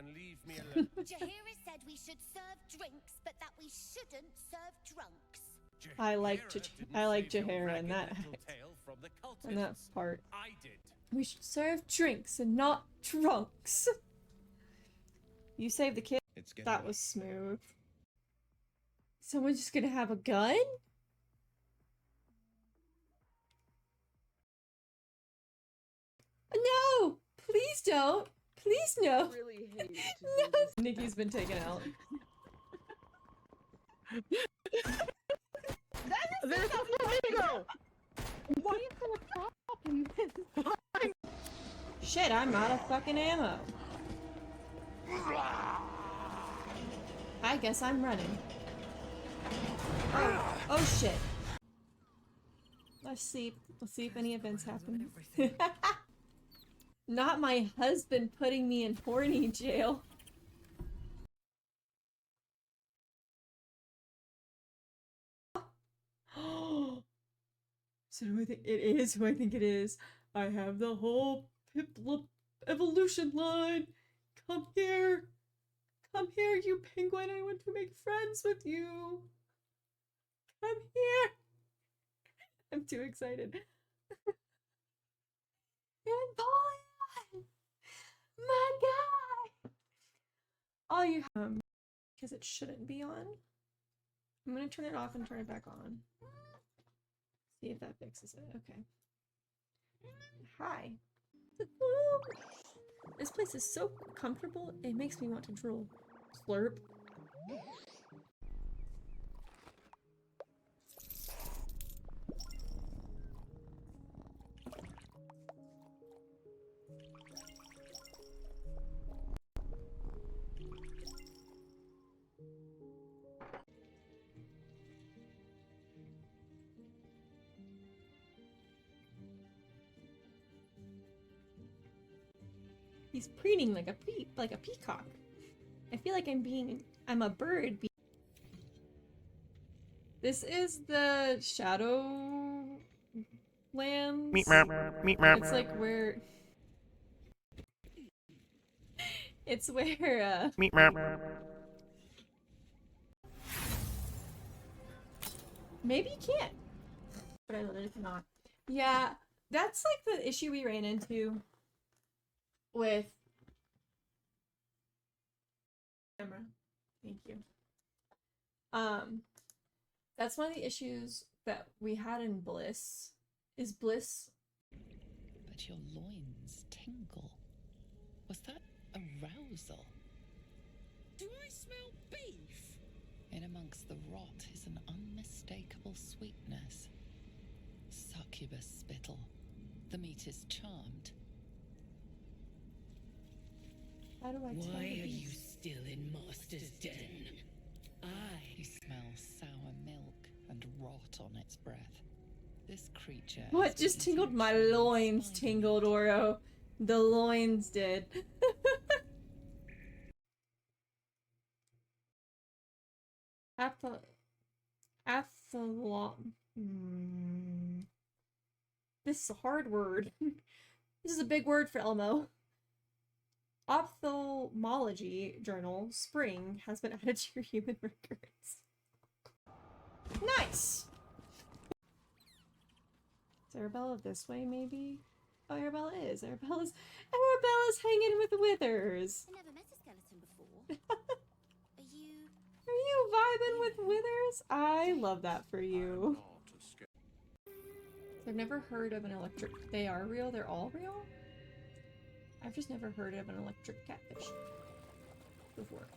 and leave me alone. Jaheira said we should serve drinks, but that we shouldn't serve drunks. I like Jaheira in that part. I did. We should serve drinks and not drunks. You saved the kid. That was smooth. Someone's just gonna have a gun? No! Please don't! Please no! I really hate No! Nikki's been taken out. There's a flamingo! What is the problem? Shit, I'm out of fucking ammo. I guess I'm running. Oh shit. Let's see if any events happen. Not my husband putting me in horny jail. So do I think it is who I think it is? I have the whole Piplup evolution line. Come here. Come here, you penguin. I want to make friends with you. Come here. I'm too excited. Napoleon! My guy! All you because it shouldn't be on. I'm gonna turn it off and turn it back on. See if that fixes it. Okay. Hi. This place is so comfortable, it makes me want to drool. Slurp. He's preening like a peacock. I feel like I'm a bird. This is the Shadow Lands. It's like where it's where maybe you can't. But I literally cannot. Yeah, that's like the issue we ran into with camera. Thank you. That's one of the issues that we had in Bliss. Is Bliss? But your loins tingle. Was that arousal? Do I smell beef? In amongst the rot is an unmistakable sweetness. Succubus spittle. The meat is charmed. How do I tell Why the are you beast? still in Master's den? You smell sour milk and rot on its breath. This creature. What just tingled? My loins tingled, Oro. The loins did. This is a hard word. This is a big word for Elmo. Ophthalmology journal Spring has been added to your human records. Nice! Is Arabella this way, maybe? Oh, Arabella is. Arabella's hanging with the Withers. I never met a skeleton before. Are you vibing with Withers? I love that for you. I've never heard of an electric. They are real? They're all real? I've just never heard of an electric catfish before.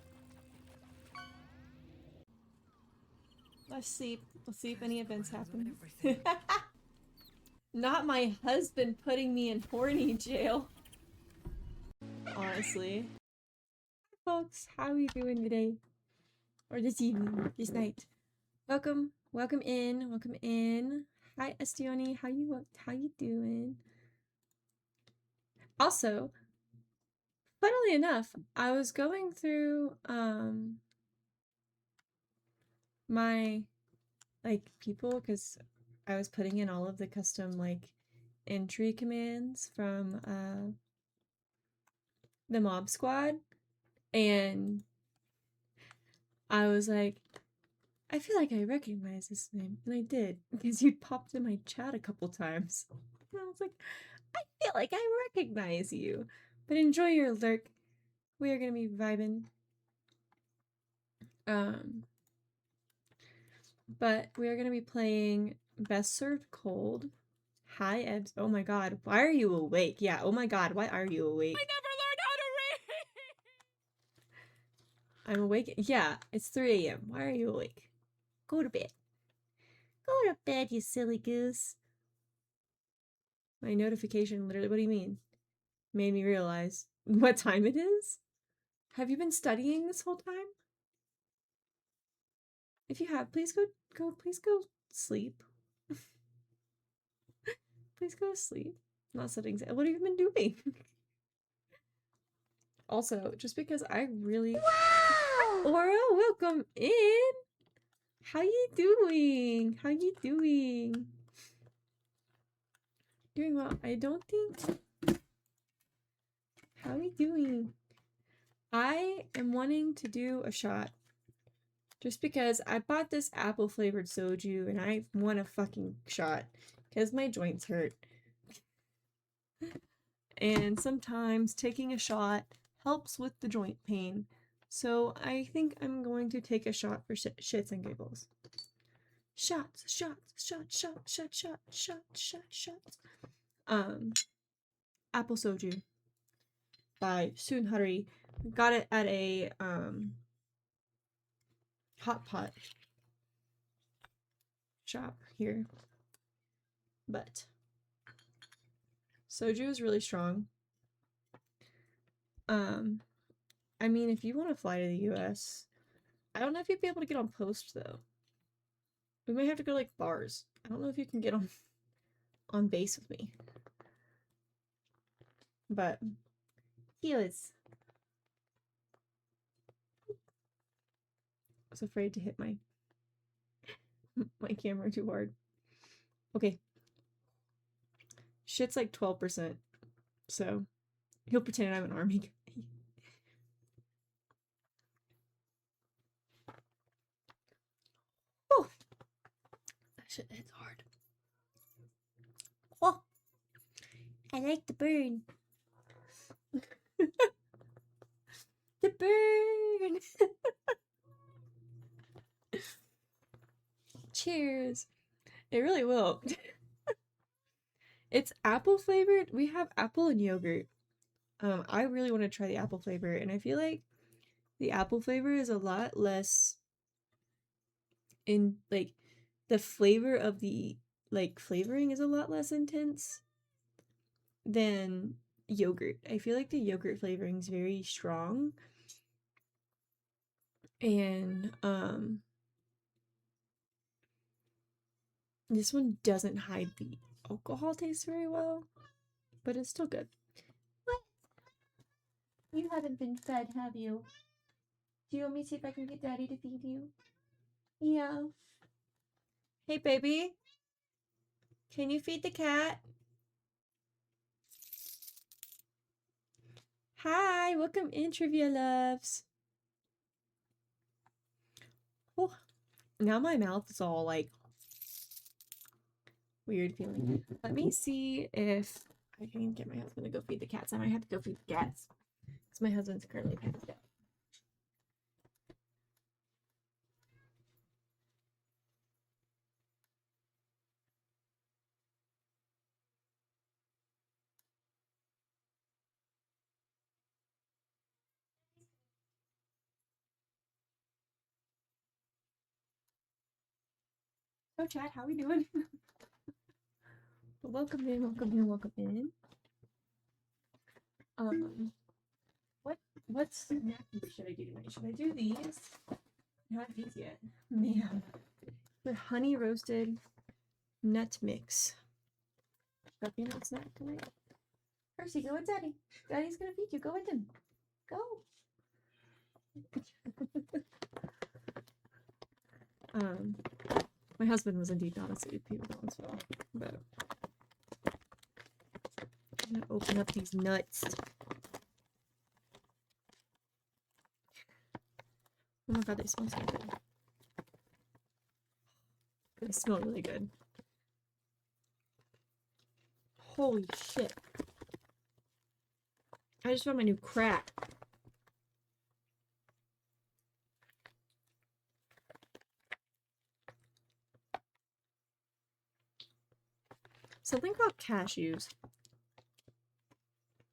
Let's see if any events happen. Not my husband putting me in horny jail. Honestly. Hi folks, how are you doing today? Or this evening, this night. Welcome in. Hi Estioni, how you doing? Also, funnily enough, I was going through my people because I was putting in all of the custom entry commands from the mob squad, And I was like, I feel like I recognize this name. And I did, because you'd popped in my chat a couple times. And I was like, I feel like I recognize you. But enjoy your lurk. We are going to be vibing. But we are going to be playing Best Served Cold. Hi, Ebs. Oh my god. Why are you awake? Yeah, oh my god. Why are you awake? I never learned how to read! I'm awake. Yeah, it's 3 a.m. Why are you awake? Go to bed. Go to bed, you silly goose. My notification literally, what do you mean? Made me realize what time it is? Have you been studying this whole time? If you have, please go sleep. Please go to sleep. I'm not studying. What have you been doing? Also, just because I really... Wow! Aura, welcome in! How you doing? How you doing? Doing well. I don't think... How are we doing? I am wanting to do a shot. Just because I bought this apple flavored soju and I want a fucking shot. Because my joints hurt. And sometimes taking a shot helps with the joint pain. So I think I'm going to take a shot for shits and giggles. Shots, shots, shot, shot, shot, shot, shot, shot, shots. Apple soju by Sunhari. Got it at a hot pot shop here. But soju is really strong. I mean, if you want to fly to the US, I don't know if you'd be able to get on post though. We may have to go to, like, bars. I don't know if you can get on base with me. But he was. I was afraid to hit my camera too hard. Okay. Shit's like 12%. So he'll pretend I'm an army guy. Oh, that shit hits hard. Oh, I like the burn. The burn. Cheers. It really will. It's apple flavored. We have apple and yogurt. I really want to try the apple flavor, and I feel like the apple flavor is a lot less in, like, the flavor of the, like, flavoring is a lot less intense than yogurt. I feel like the yogurt flavoring is very strong. And this one doesn't hide the alcohol taste very well, but it's still good. What? You haven't been fed, have you? Do you want me to see if I can get Daddy to feed you? Yeah. Hey, baby. Can you feed the cat? Hi, welcome in, Trivia Loves. Oh, now my mouth is all, like, weird feeling. Let me see if I can get my husband to go feed the cats. I might have to go feed the cats because my husband's currently passed out. Oh, Chad, how we doing? Welcome in, welcome in, welcome in. What snack should I do tonight? Should I do these? Not these yet. Man. The honey roasted nut mix. Should that be a snack tonight? Percy, go with Daddy. Daddy's gonna feed you. Go with him. Go. My husband was indeed not asleep. He was on his phone. But I'm gonna open up these nuts. Oh my god, they smell so good. They smell really good. Holy shit. I just found my new crack. Something about cashews.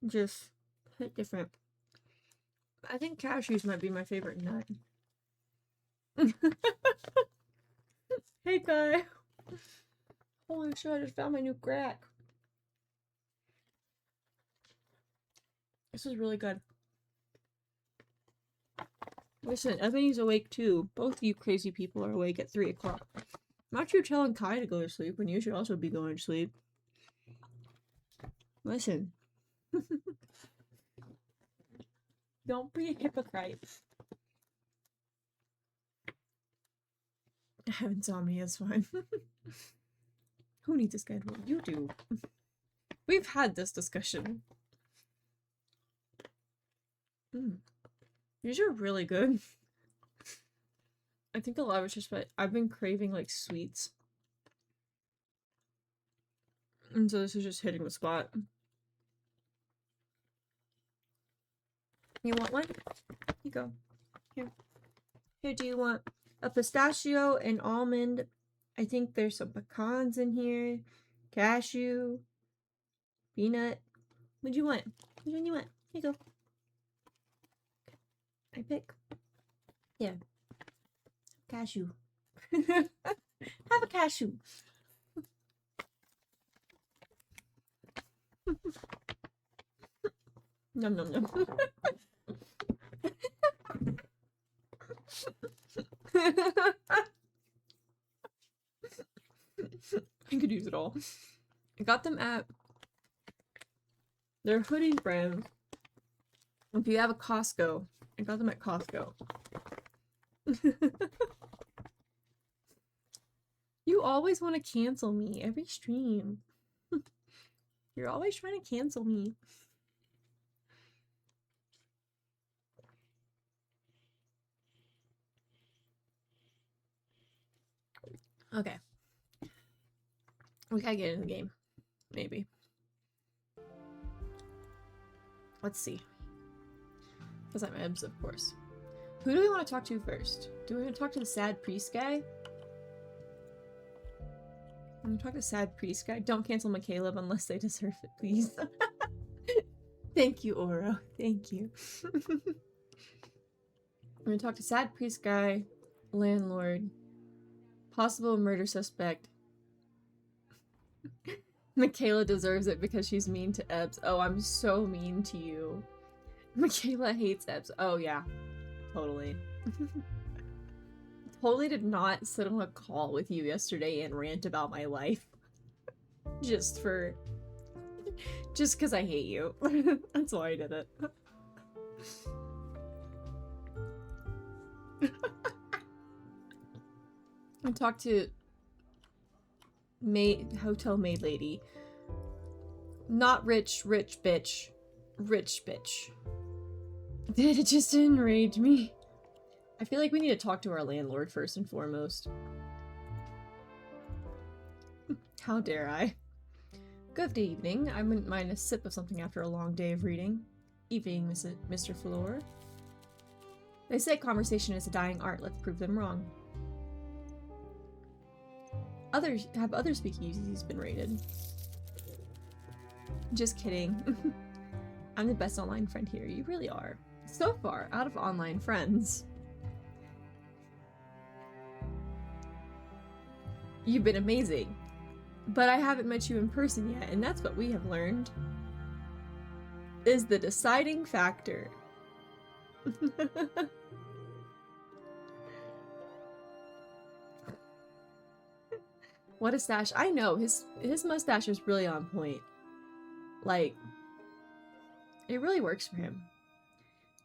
Just hit different. I think cashews might be my favorite nut. Hey guy. Holy shit, I just found my new crack. This is really good. Listen, Ebony's awake too. Both of you crazy people are awake at 3 o'clock. Not you telling Kai to go to sleep when you should also be going to sleep. Listen. Don't be a hypocrite. I have insomnia, it's fine. Who needs a schedule? You do. We've had this discussion. These are really good. I think a lot of it's just but I've been craving like sweets. And so this is just hitting the spot. You want one? Here you go. Here. Here, do you want a pistachio and almond? I think there's some pecans in here. Cashew. Peanut. What do you want? Which one you want? Here you go. I pick. Yeah. Cashew. Have a cashew. Nom nom nom. I could use it all. I got them at their hoodie brand. If you have a Costco, I got them at Costco. You always want to cancel me every stream. You're always trying to cancel me. Okay. We gotta get in the game. Maybe. Let's see. Because I'm Ebs, of course. Who do we want to talk to first? Do we want to talk to the sad priest guy? I'm gonna talk to the sad priest guy. Don't cancel McCaleb unless they deserve it, please. Thank you, Oro. Thank you. I'm gonna talk to sad priest guy, landlord, possible murder suspect. Michaela deserves it because she's mean to Ebs. Oh, I'm so mean to you. Michaela hates Ebs. Oh, yeah. Totally. Totally did not sit on a call with you yesterday and rant about my life. Just because I hate you. That's why I did it. I talked to hotel maid lady. Not rich bitch. Rich bitch. It just enraged me. I feel like we need to talk to our landlord first and foremost. How dare I? Good evening. I wouldn't mind a sip of something after a long day of reading. Evening, Mr. Fleur. They say conversation is a dying art. Let's prove them wrong. Have other speakeasies been raided? Just kidding. I'm the best online friend here. You really are. So far, out of online friends. You've been amazing. But I haven't met you in person yet, and that's what we have learned. Is the deciding factor. What a stash. I know, his mustache is really on point. Like, it really works for him.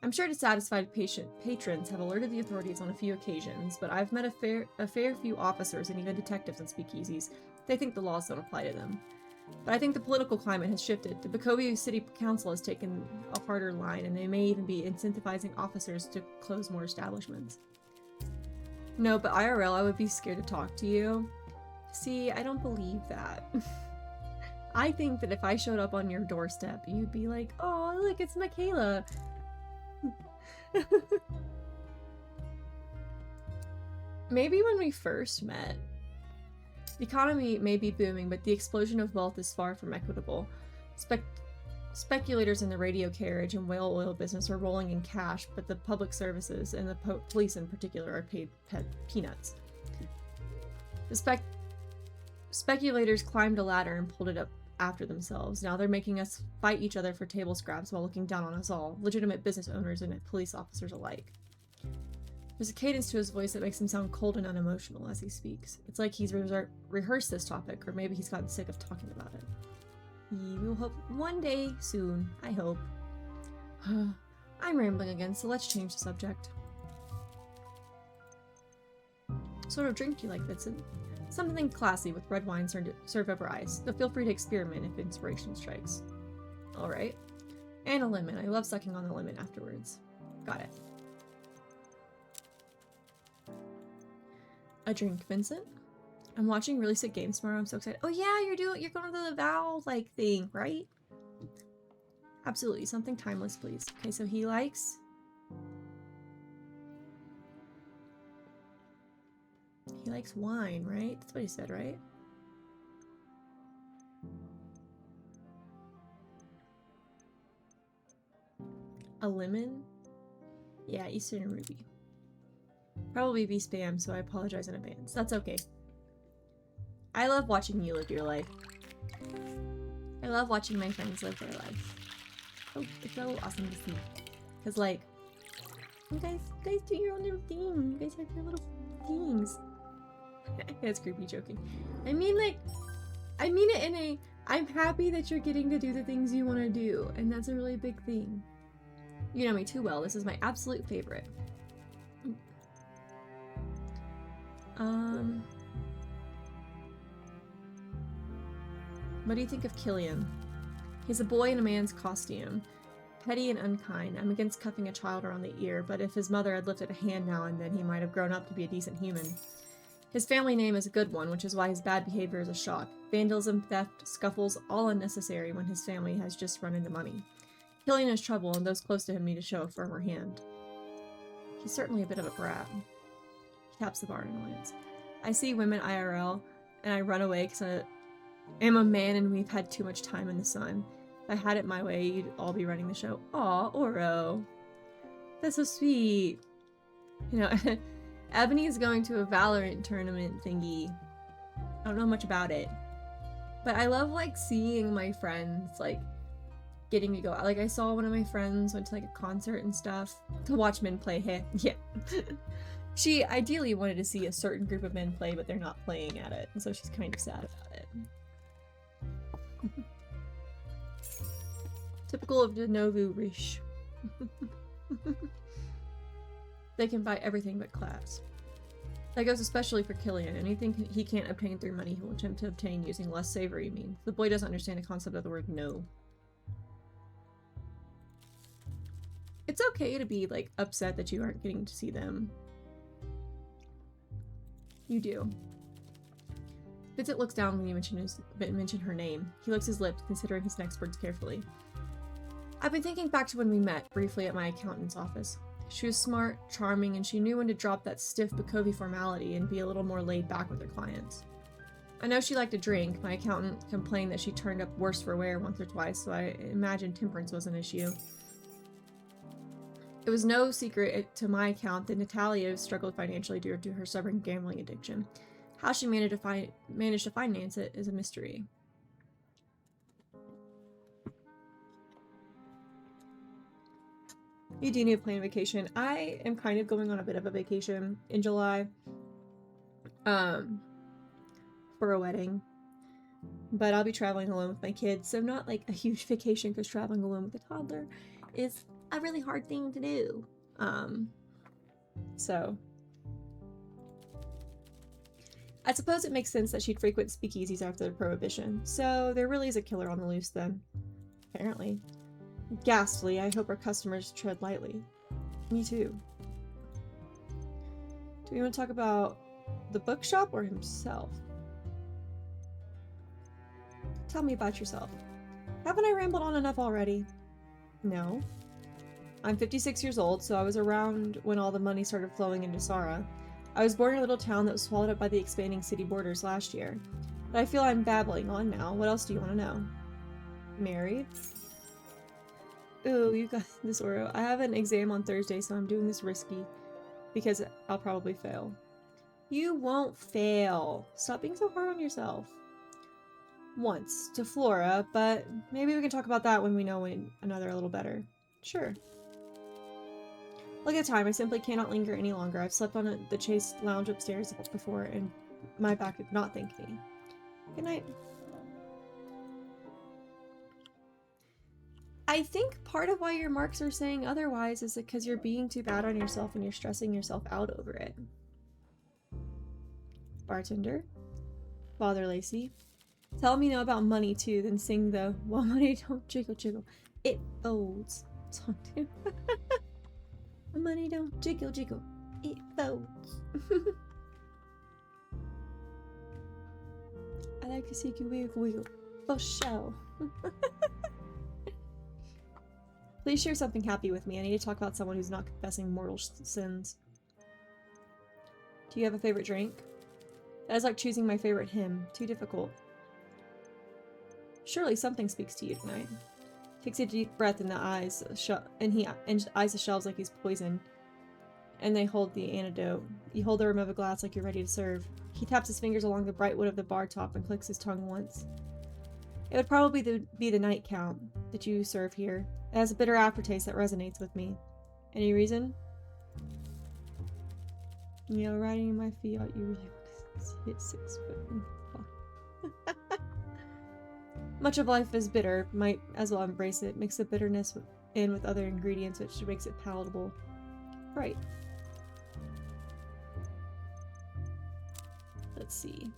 I'm sure dissatisfied patrons have alerted the authorities on a few occasions, but I've met a fair few officers and even detectives in speakeasies. They think the laws don't apply to them. But I think the political climate has shifted. The Bakovia City Council has taken a harder line, and they may even be incentivizing officers to close more establishments. No, but IRL, I would be scared to talk to you. See, I don't believe that. I think that if I showed up on your doorstep, you'd be like, oh, look, it's Michaela. Maybe when we first met. The economy may be booming, but the explosion of wealth is far from equitable. Speculators in the radio carriage and whale oil business are rolling in cash, but the public services, and the police in particular, are paid peanuts. The speculators climbed a ladder and pulled it up after themselves. Now they're making us fight each other for table scraps while looking down on us all, legitimate business owners and police officers alike. There's a cadence to his voice that makes him sound cold and unemotional as he speaks. It's like he's rehearsed this topic, or maybe he's gotten sick of talking about it. We will hope one day soon, I hope. I'm rambling again, so let's change the subject. What sort of drink do you like, Vincent? Something classy with red wine served over ice, so feel free to experiment if inspiration strikes. Alright. And a lemon. I love sucking on the lemon afterwards. Got it. A drink, Vincent? I'm watching Really Sick Games tomorrow. I'm so excited. Oh yeah, you're going to the Valve like thing, right? Absolutely. Something timeless, please. Okay, so he likes wine, right? That's what he said, right? A lemon? Yeah, Eastern and Ruby. Probably be spam, so I apologize in advance. That's okay. I love watching you live your life. I love watching my friends live their life. Oh, it's so awesome to see. Because, like, you guys do your own little thing. You guys have your little things. That's creepy joking. I mean it in a, I'm happy that you're getting to do the things you want to do. And that's a really big thing. You know me too well. This is my absolute favorite. What do you think of Killian? He's a boy in a man's costume. Petty and unkind. I'm against cuffing a child around the ear, but if his mother had lifted a hand now and then, he might have grown up to be a decent human. His family name is a good one, which is why his bad behavior is a shock. Vandalism, theft, scuffles, all unnecessary when his family has just run into money. Killian is trouble, and those close to him need to show a firmer hand. He's certainly a bit of a brat. He taps the bar in annoyance. I see women IRL, and I run away because I am a man and we've had too much time in the sun. If I had it my way, you'd all be running the show. Aw, Oro. That's so sweet. You know, Ebony is going to a Valorant tournament thingy. I don't know much about it. But I love, like, seeing my friends, like, getting to go out. Like, I saw one of my friends went to, like, a concert and stuff to watch men play. Hey, yeah. She ideally wanted to see a certain group of men play, but they're not playing at it. And so she's kind of sad about it. Typical of the Novu Rish. They can buy everything but class. That goes especially for Killian. Anything he can't obtain through money, he will attempt to obtain using less savory means. The boy doesn't understand the concept of the word no. It's okay to be, like, upset that you aren't getting to see them. You do. Vincent looks down when you mention her name. He licks his lips, considering his next words carefully. I've been thinking back to when we met, briefly at my accountant's office. She was smart, charming, and she knew when to drop that stiff Bakovi formality and be a little more laid back with her clients. I know she liked to drink. My accountant complained that she turned up worse for wear once or twice, so I imagined temperance was an issue. It was no secret to my account that Natalia struggled financially due to her stubborn gambling addiction. How she managed to finance it is a mystery. You do need to plan a vacation. I am kind of going on a bit of a vacation in July. For a wedding. But I'll be traveling alone with my kids, so not like a huge vacation because traveling alone with a toddler is a really hard thing to do. So I suppose it makes sense that she'd frequent speakeasies after the prohibition. So there really is a killer on the loose then. Apparently. Ghastly. I hope our customers tread lightly. Me too. Do we want to talk about the bookshop or himself? Tell me about yourself. Haven't I rambled on enough already? No. I'm 56 years old, so I was around when all the money started flowing into Sara. I was born in a little town that was swallowed up by the expanding city borders last year. But I feel I'm babbling on now. What else do you want to know? Married? Ooh, you got this, Oro. I have an exam on Thursday, so I'm doing this risky. Because I'll probably fail. You won't fail. Stop being so hard on yourself. Once, to Flora, but maybe we can talk about that when we know one another a little better. Sure. Look at the time, I simply cannot linger any longer. I've slept on the Chase lounge upstairs before, and my back did not thank me. Good night. I think part of why your marks are saying otherwise is because you're being too bad on yourself and you're stressing yourself out over it. Bartender. Father Lacey. Tell me no about money too, then sing the "Well, money don't jiggle jiggle, it folds" song too. Money don't jiggle jiggle, it folds. I like to see you wiggle wiggle, for show. Please share something happy with me. I need to talk about someone who's not confessing mortal sins. Do you have a favorite drink? That is like choosing my favorite hymn. Too difficult. Surely something speaks to you tonight. Takes a deep breath in the eyes, and eyes the shelves like he's poisoned. And they hold the antidote. You hold the rim of a glass like you're ready to serve. He taps his fingers along the bright wood of the bar top and clicks his tongue once. It would probably be the night count that you serve here. It has a bitter aftertaste that resonates with me. Any reason? You know, riding in my Fiat, you really want to hit 6 foot. Much of life is bitter. Might as well embrace it. Mix the bitterness in with other ingredients, which makes it palatable. Right. Let's see.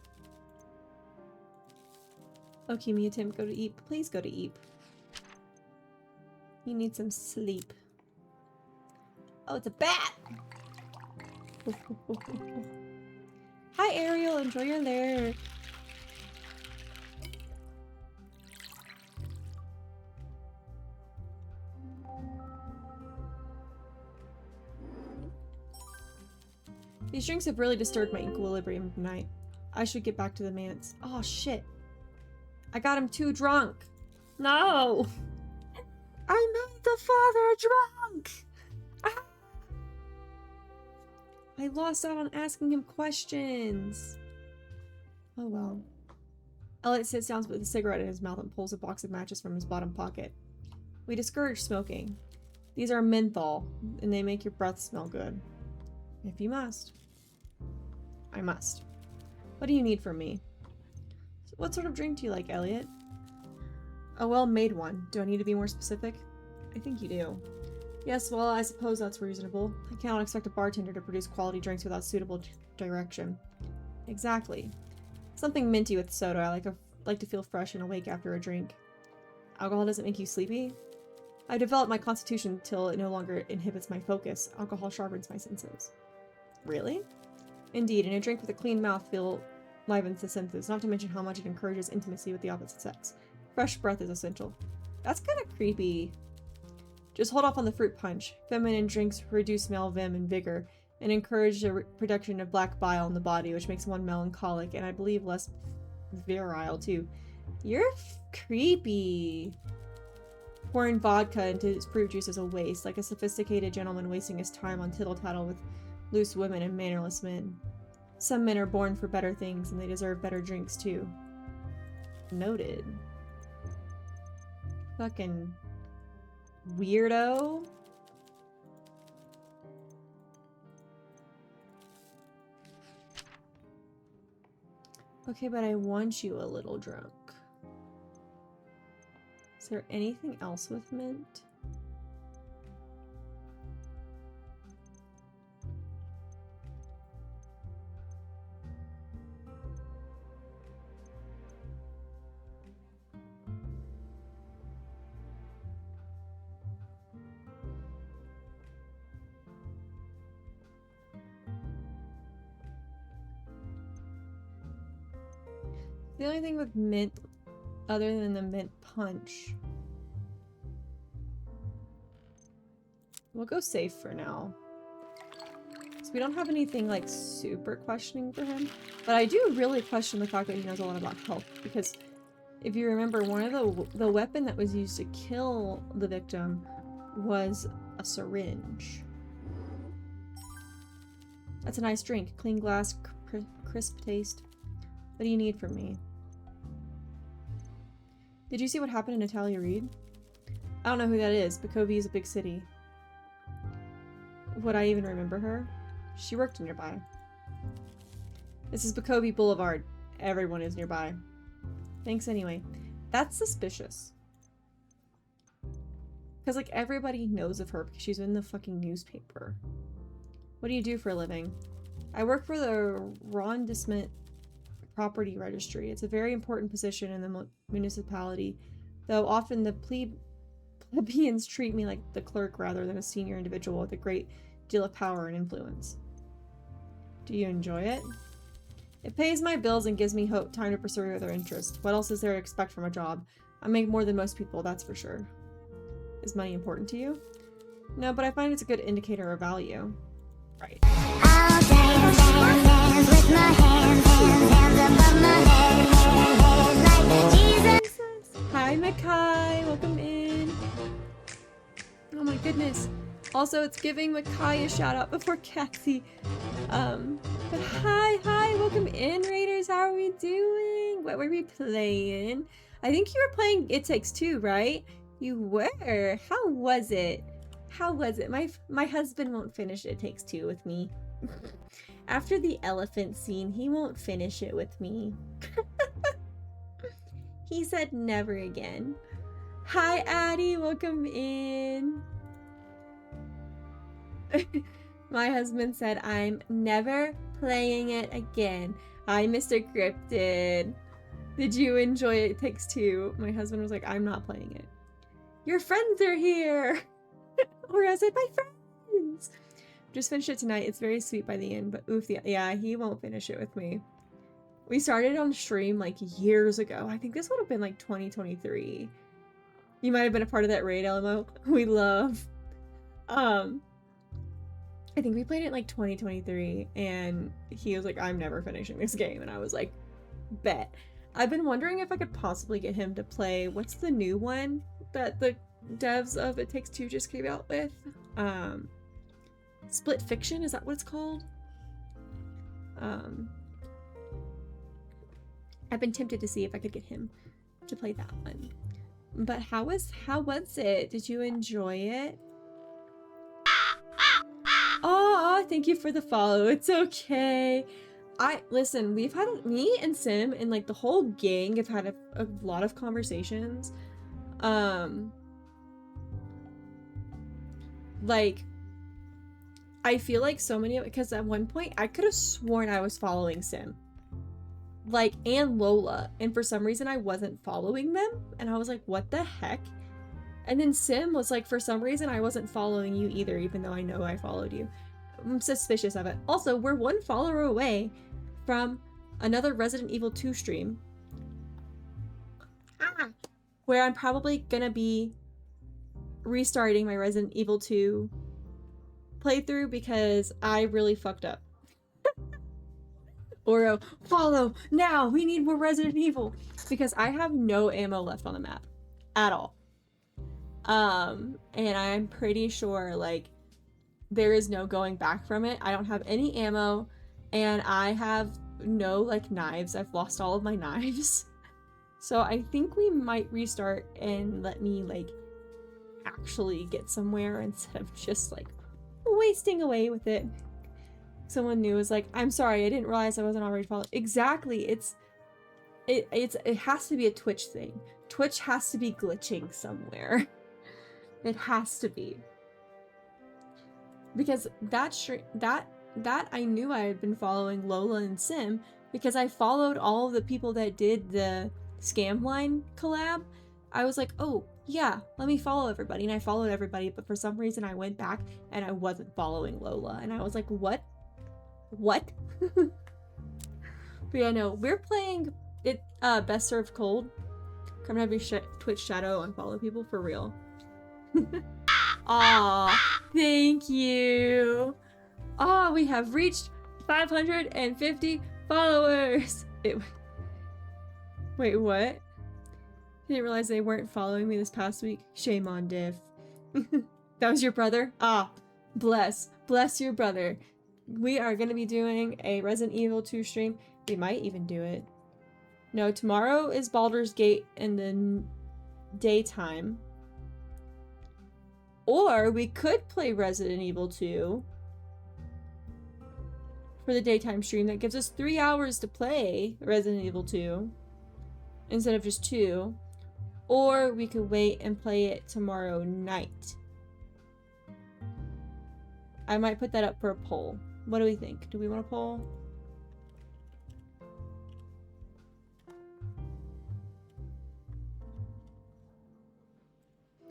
Okay, me and Tim, go to Eep. Please go to Eep. You need some sleep. Oh, it's a bat! Hi, Ariel. Enjoy your lair. These drinks have really disturbed my equilibrium tonight. I should get back to the manse. Oh, shit. I got him too drunk. No! I made the father drunk! Ah! I lost out on asking him questions. Oh well. Elliot sits down with a cigarette in his mouth and pulls a box of matches from his bottom pocket. We discourage smoking. These are menthol, and they make your breath smell good. If you must. I must. What do you need from me? What sort of drink do you like, Elliot? A well-made one. Do I need to be more specific? I think you do. Yes, well, I suppose that's reasonable. I cannot expect a bartender to produce quality drinks without suitable direction. Exactly. Something minty with soda. I like to feel fresh and awake after a drink. Alcohol doesn't make you sleepy? I've developed my constitution till it no longer inhibits my focus. Alcohol sharpens my senses. Really? Indeed, and a drink with a clean mouth livens the senses, not to mention how much it encourages intimacy with the opposite sex. Fresh breath is essential. That's kind of creepy. Just hold off on the fruit punch. Feminine drinks reduce male vim and vigor, and encourage the production of black bile in the body, which makes one melancholic, and I believe less virile, too. You're creepy. Pouring vodka into his fruit juice is a waste, like a sophisticated gentleman wasting his time on tittle-tattle with loose women and mannerless men. Some men are born for better things, and they deserve better drinks, too. Noted. Fucking weirdo. Okay, but I want you a little drunk. Is there anything else with mint? the only thing with mint other than the mint punch. We'll go safe for now. So we don't have anything like super questioning for him. But I do really question the fact that he knows a lot about health, because if you remember, one of the weapon that was used to kill the victim was a syringe. That's a nice drink. Clean glass, crisp taste. What do you need from me? Did you see what happened in Natalia Reed? I don't know who that is, but Covey is a big city. Would I even remember her? She worked nearby. This is Bacovi Boulevard. Everyone is nearby. Thanks anyway. That's suspicious. Because, like, everybody knows of her because she's in the fucking newspaper. What do you do for a living? I work for the Arrondissement Property Registry. It's a very important position in the municipality, though often the plebeians treat me like the clerk rather than a senior individual with a great deal of power and influence. Do you enjoy it? It pays my bills and gives me time to pursue other interests. What else is there to expect from a job? I make more than most people, that's for sure. Is money important to you? No, but I find it's a good indicator of value. Right. I'll dance with my hands above my head like Jesus. Hi, Makai. Welcome in. Oh my goodness. Also, it's giving Makai a shout out before Cassie. But hi, welcome in, Raiders. How are we doing? What were we playing? I think you were playing It Takes Two, right? You were. How was it? How was it? My husband won't finish It Takes Two with me. After the elephant scene, he won't finish it with me. He said never again. Hi, Addie. Welcome in. My husband said, I'm never playing it again. Hi, Mr. Cryptid. Did you enjoy It Takes Two? My husband was like, I'm not playing it. Your friends are here. Or I said, my friends. Just finished it tonight. It's very sweet by the end, but oof, yeah, he won't finish it with me. We started on stream like years ago. I think this would have been like 2023. You might have been a part of that raid, LMO. We love. I think we played it in like 2023, and he was like, I'm never finishing this game, and I was like, bet. I've been wondering if I could possibly get him to play, what's the new one that the devs of It Takes Two just came out with? Split Fiction, is that what it's called? I've been tempted to see if I could get him to play that one. But how was it? Did you enjoy it? Oh, thank you for the follow. It's okay. Listen, we've had, me and Sim and like the whole gang have had a lot of conversations. Like, I feel like so many of it, because at one point I could have sworn I was following Sim. Like, and Lola, and for some reason I wasn't following them, and I was like, what the heck? And then Sim was like, for some reason I wasn't following you either, even though I know I followed you. I'm suspicious of it. Also, we're one follower away from another Resident Evil 2 stream, where I'm probably gonna be restarting my Resident Evil 2 playthrough because I really fucked up. Oro, follow now. We need more Resident Evil because I have no ammo left on the map at all. And I'm pretty sure like there is no going back from it. I don't have any ammo, and I have no like knives. I've lost all of my knives. So I think we might restart and let me like actually get somewhere instead of just like wasting away with it. Someone new was like, I'm sorry, I didn't realize I wasn't already followed. Exactly. It has to be a Twitch thing. Twitch has to be glitching somewhere. It has to be. Because that I knew I had been following Lola and Sim because I followed all of the people that did the Scamline collab. I was like, oh yeah, let me follow everybody, and I followed everybody, but for some reason I went back and I wasn't following Lola, and I was like, what? But yeah, no, we're playing Best served cold. Come have your Twitch shadow and follow people for real. Aw, thank you. Oh, we have reached 550 followers. Wait, what? Didn't realize they weren't following me this past week. Shame on Div. That was your brother? Ah, bless your brother. We are gonna be doing a Resident Evil 2 stream. We might even do it. No, tomorrow is Baldur's Gate in the daytime. Or we could play Resident Evil 2 for the daytime stream. That gives us 3 hours to play Resident Evil 2 instead of just 2. Or we could wait and play it tomorrow night. I might put that up for a poll. What do we think? Do we want a poll?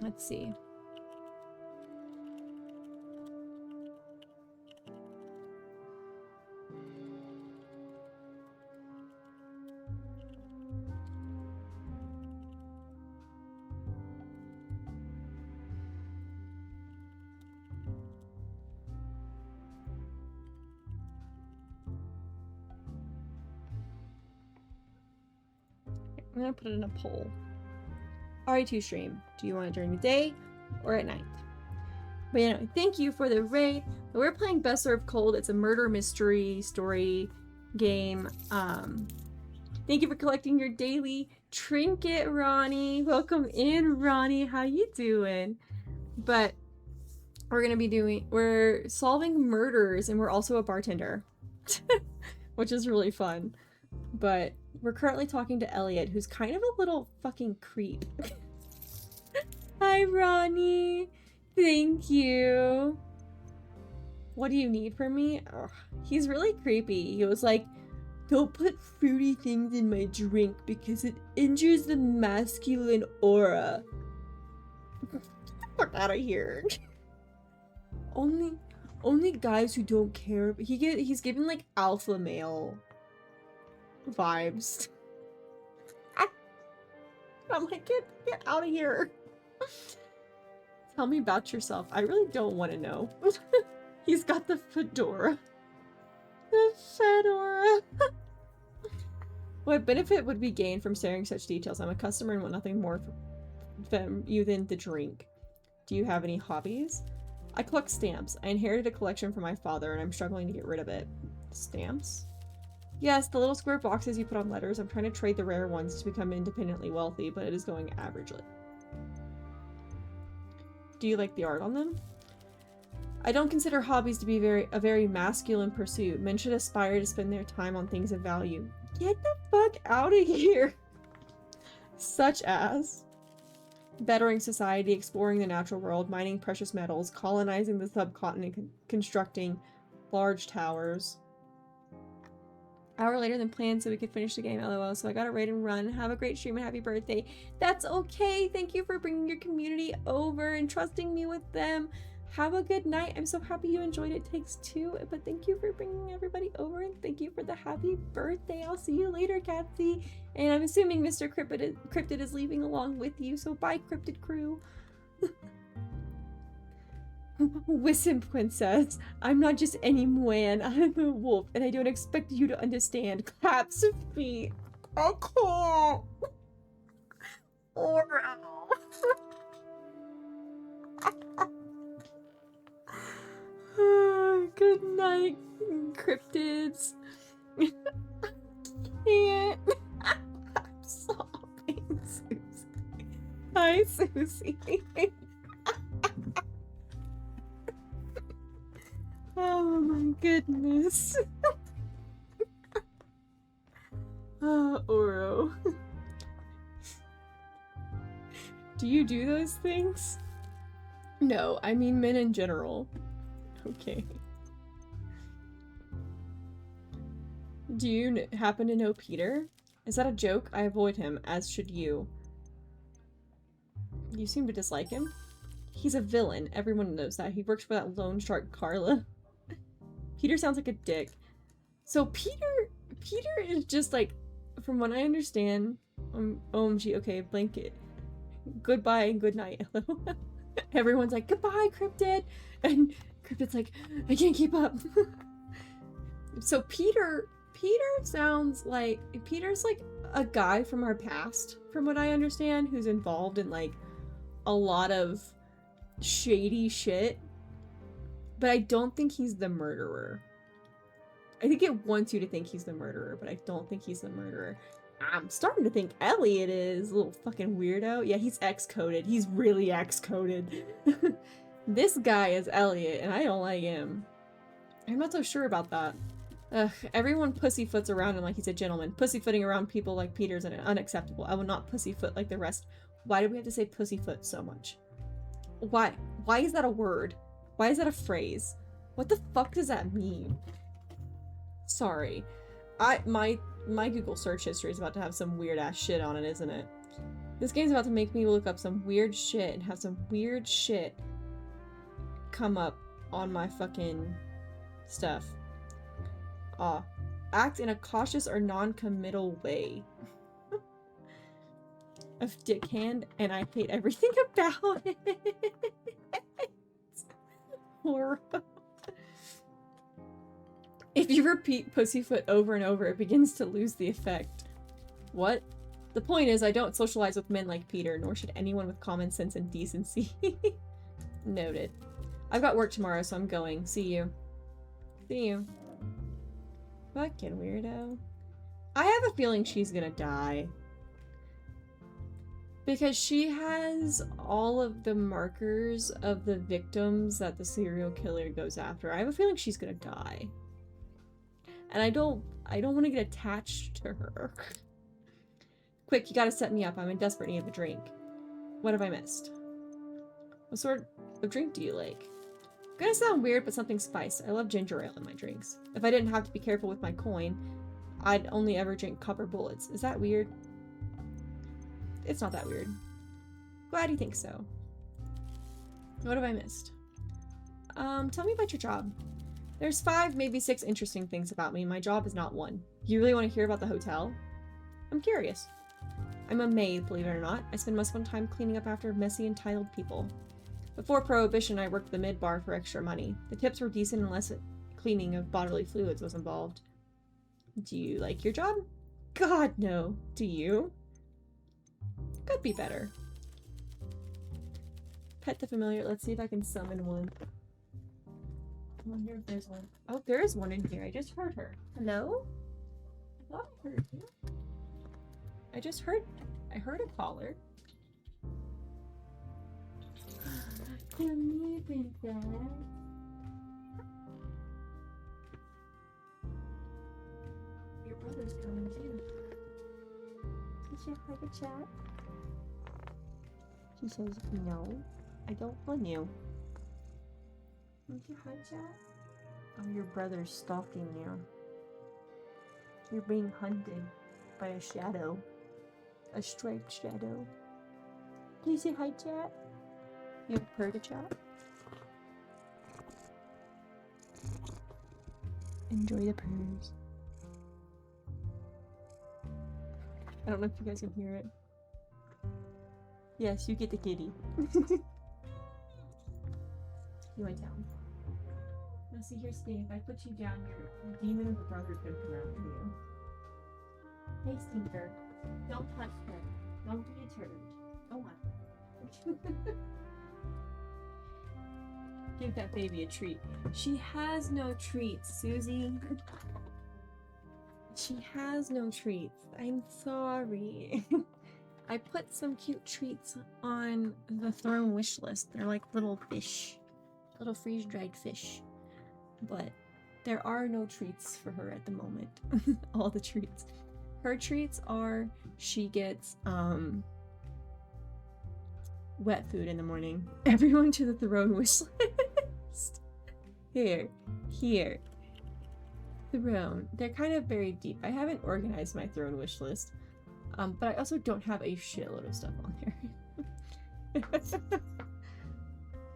Let's see. I'm gonna put it in a poll. RE2 stream. Do you want it during the day or at night? But anyway, thank you for the raid. We're playing Best Served Cold. It's a murder mystery story game. Thank you for collecting your daily trinket, Ronnie. Welcome in, Ronnie. How you doing? But we're solving murders, and we're also a bartender, which is really fun. But we're currently talking to Elliot, who's kind of a little fucking creep. Hi, Ronnie. Thank you. What do you need from me? Ugh, he's really creepy. He was like, don't put fruity things in my drink because it injures the masculine aura. Get the fuck out of here. Only guys who don't care. He's giving like alpha male vibes. I'm like, get out of here. Tell me about yourself. I really don't want to know. He's got the fedora. The fedora. What benefit would be gained from sharing such details? I'm a customer and want nothing more from you than the drink. Do you have any hobbies? I collect stamps. I inherited a collection from my father and I'm struggling to get rid of it. Stamps? Yes, the little square boxes you put on letters. I'm trying to trade the rare ones to become independently wealthy, but it is going averagely. Do you like the art on them? I don't consider hobbies to be a very masculine pursuit. Men should aspire to spend their time on things of value. Get the fuck out of here! Such as bettering society, exploring the natural world, mining precious metals, colonizing the subcontinent, constructing large towers. Hour later than planned so we could finish the game, lol. So I got a raid and run. Have a great stream and happy birthday. That's okay. Thank you for bringing your community over and trusting me with them. Have a good night. I'm so happy you enjoyed It Takes Two, but thank you for bringing everybody over and thank you for the happy birthday. I'll see you later, Catsy. And I'm assuming Mr. Cryptid is leaving along with you, so bye, Cryptid crew. Listen, princess, I'm not just any man, I'm a wolf, and I don't expect you to understand. Claps of feet. I can't. Good night, cryptids. I can't. I'm sobbing, Susie. Hi, Susie. Oh my goodness. Oh, Oro. Do you do those things? No, I mean men in general. Okay. Do you happen to know Peter? Is that a joke? I avoid him, as should you. You seem to dislike him. He's a villain. Everyone knows that. He works for that loan shark, Carla. Peter sounds like a dick. So Peter is just like from what I understand, OMG, okay, blanket. Goodbye and good night. Everyone's like, goodbye, Cryptid! And Cryptid's like, I can't keep up. So Peter sounds like, Peter's like a guy from our past, from what I understand, who's involved in like a lot of shady shit. But I don't think he's the murderer. I think it wants you to think he's the murderer, but I don't think he's the murderer. I'm starting to think Elliot is a little fucking weirdo. Yeah, he's X-coded. He's really X-coded. This guy is Elliot, and I don't like him. I'm not so sure about that. Ugh, everyone pussyfoots around him like he's a gentleman. Pussyfooting around people like Peter's unacceptable. I will not pussyfoot like the rest. Why do we have to say pussyfoot so much? Why? Why is that a word? Why is that a phrase? What the fuck does that mean? Sorry. My Google search history is about to have some weird ass shit on it, isn't it? This game's about to make me look up some weird shit and have some weird shit come up on my fucking stuff. Act in a cautious or non-committal way. A dickhand, and I hate everything about it. Horrible. If you repeat pussyfoot over and over, it begins to lose the effect. What? The point is, I don't socialize with men like Peter, nor should anyone with common sense and decency. Noted. I've got work tomorrow, so I'm going. See you. See you. Fucking weirdo. I have a feeling she's gonna die. Because she has all of the markers of the victims that the serial killer goes after. I have a feeling she's gonna die. And I don't want to get attached to her. Quick, you gotta set me up. I'm in desperate need of a drink. What have I missed? What sort of drink do you like? Gonna sound weird, but something spiced. I love ginger ale in my drinks. If I didn't have to be careful with my coin, I'd only ever drink copper bullets. Is that weird? It's not that weird. Glad you think so. What have I missed? Tell me about your job. There's 5, maybe 6 interesting things about me. My job is not one. You really want to hear about the hotel? I'm curious. I'm a maid, believe it or not. I spend most of my time cleaning up after messy, entitled people. Before Prohibition, I worked the mid-bar for extra money. The tips were decent unless cleaning of bodily fluids was involved. Do you like your job? God, no. Do you? Could be better. Pet the familiar. Let's see if I can summon one. I wonder if there's one. Oh, there is one in here. I just heard her. Hello? I thought I heard you. I heard a caller. Come here, princess. Your brother's coming too. Did you have a chat? She says, no, I don't want you. Did you have a chat? Oh, your brother's stalking you. You're being hunted by a shadow. A striped shadow. Can you say hi, chat? You heard a chat? Enjoy the purrs. I don't know if you guys can hear it. Yes, you get the kitty. You went down. Now see, here's the thing. If I put you down, your demon of a brother's gonna come out for you. Hey, Stinker. Don't touch him. Don't be a turd. Go on. Give that baby a treat. She has no treats, Susie. She has no treats. I'm sorry. I put some cute treats on the throne wish list. They're like little fish. Little freeze-dried fish. But there are no treats for her at the moment. All the treats. Her treats are she gets wet food in the morning. Everyone to the throne wish list. Here. Throne. They're kind of buried deep. I haven't organized my throne wish list. But I also don't have a shitload of stuff on there.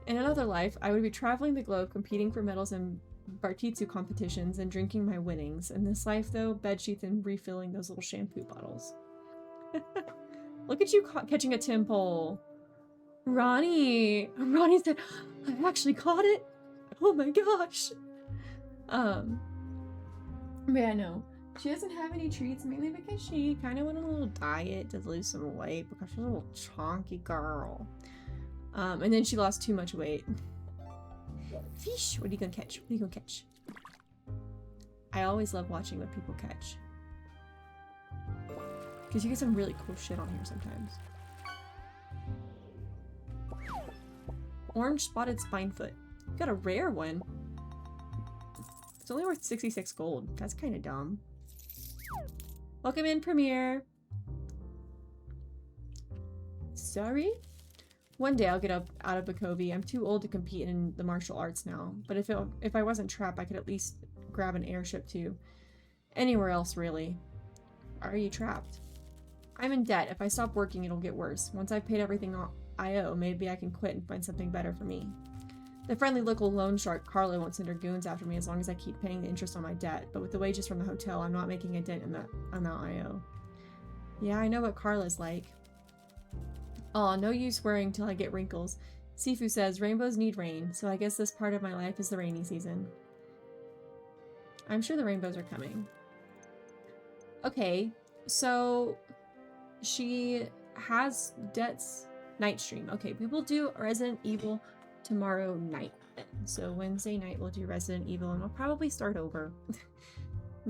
In another life, I would be traveling the globe competing for medals in Bartitsu competitions and drinking my winnings. In this life, though, bedsheets and refilling those little shampoo bottles. Look at you catching a Timpole. Ronnie said, I actually caught it. Oh my gosh. But yeah, no. She doesn't have any treats, mainly because she kind of went on a little diet to lose some weight because she's a little chunky girl. And then she lost too much weight. Fish! What are you gonna catch? What are you gonna catch? I always love watching what people catch. Because you get some really cool shit on here sometimes. Orange spotted spinefoot. You got a rare one. It's only worth 66 gold. That's kind of dumb. Welcome in, Premiere. Sorry? One day I'll get up out of Bakovi. I'm too old to compete in the martial arts now. But if I wasn't trapped, I could at least grab an airship too. Anywhere else, really. Are you trapped? I'm in debt. If I stop working, it'll get worse. Once I've paid everything I owe, maybe I can quit and find something better for me. The friendly local loan shark, Carla, won't send her goons after me as long as I keep paying the interest on my debt. But with the wages from the hotel, I'm not making a dent in the amount I owe. Yeah, I know what Carla's like. Aw, no use worrying till I get wrinkles. Sifu says rainbows need rain, so I guess this part of my life is the rainy season. I'm sure the rainbows are coming. Okay, so she has debts. Night stream. Okay, we will do Resident Evil tomorrow night then. So Wednesday night we'll do Resident Evil and I'll probably start over.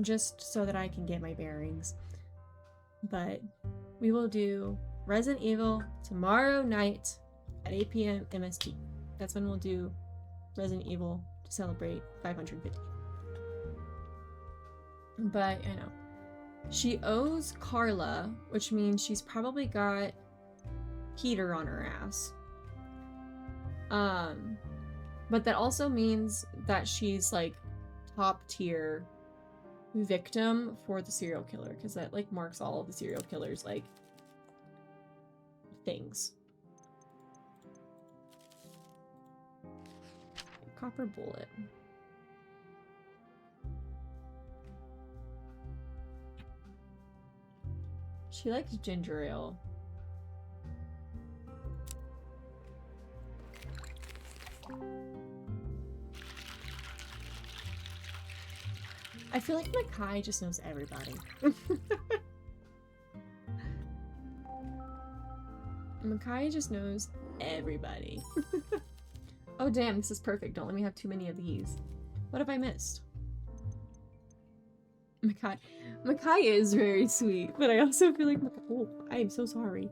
Just so that I can get my bearings. But we will do Resident Evil tomorrow night at 8 PM MST. That's when we'll do Resident Evil to celebrate 550. But I know. She owes Carla, which means she's probably got Peter on her ass. But that also means that she's like top tier victim for the serial killer, because that like marks all of the serial killers like things. Copper bullet. She likes ginger ale. I feel like Makai just knows everybody. Makai just knows everybody. Oh damn, this is perfect. Don't let me have too many of these. What have I missed? Makai is very sweet, but I also feel like oh, I am so sorry.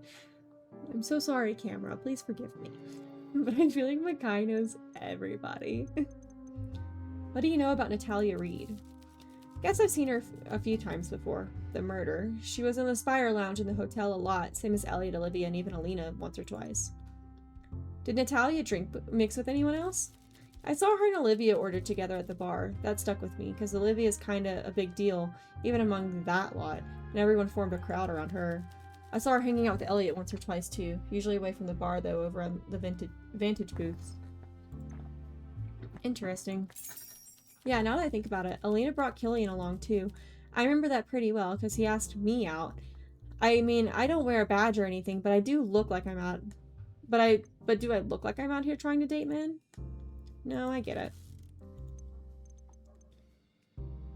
I'm so sorry, camera. Please forgive me. But I feel like Makai knows everybody. What do you know about Natalia Reed? Guess I've seen her a few times before. The murder. She was in the Spire Lounge in the hotel a lot, same as Elliot, Olivia, and even Alina once or twice. Did Natalia mix with anyone else? I saw her and Olivia ordered together at the bar. That stuck with me, because Olivia's kinda a big deal, even among that lot, and everyone formed a crowd around her. I saw her hanging out with Elliot once or twice too, usually away from the bar though, over on the vantage booths. Interesting. Yeah, now that I think about it, Alina brought Killian along too. I remember that pretty well, because he asked me out. I mean, I don't wear a badge or anything, but I do look like I'm out. But do I look like I'm out here trying to date men? No, I get it.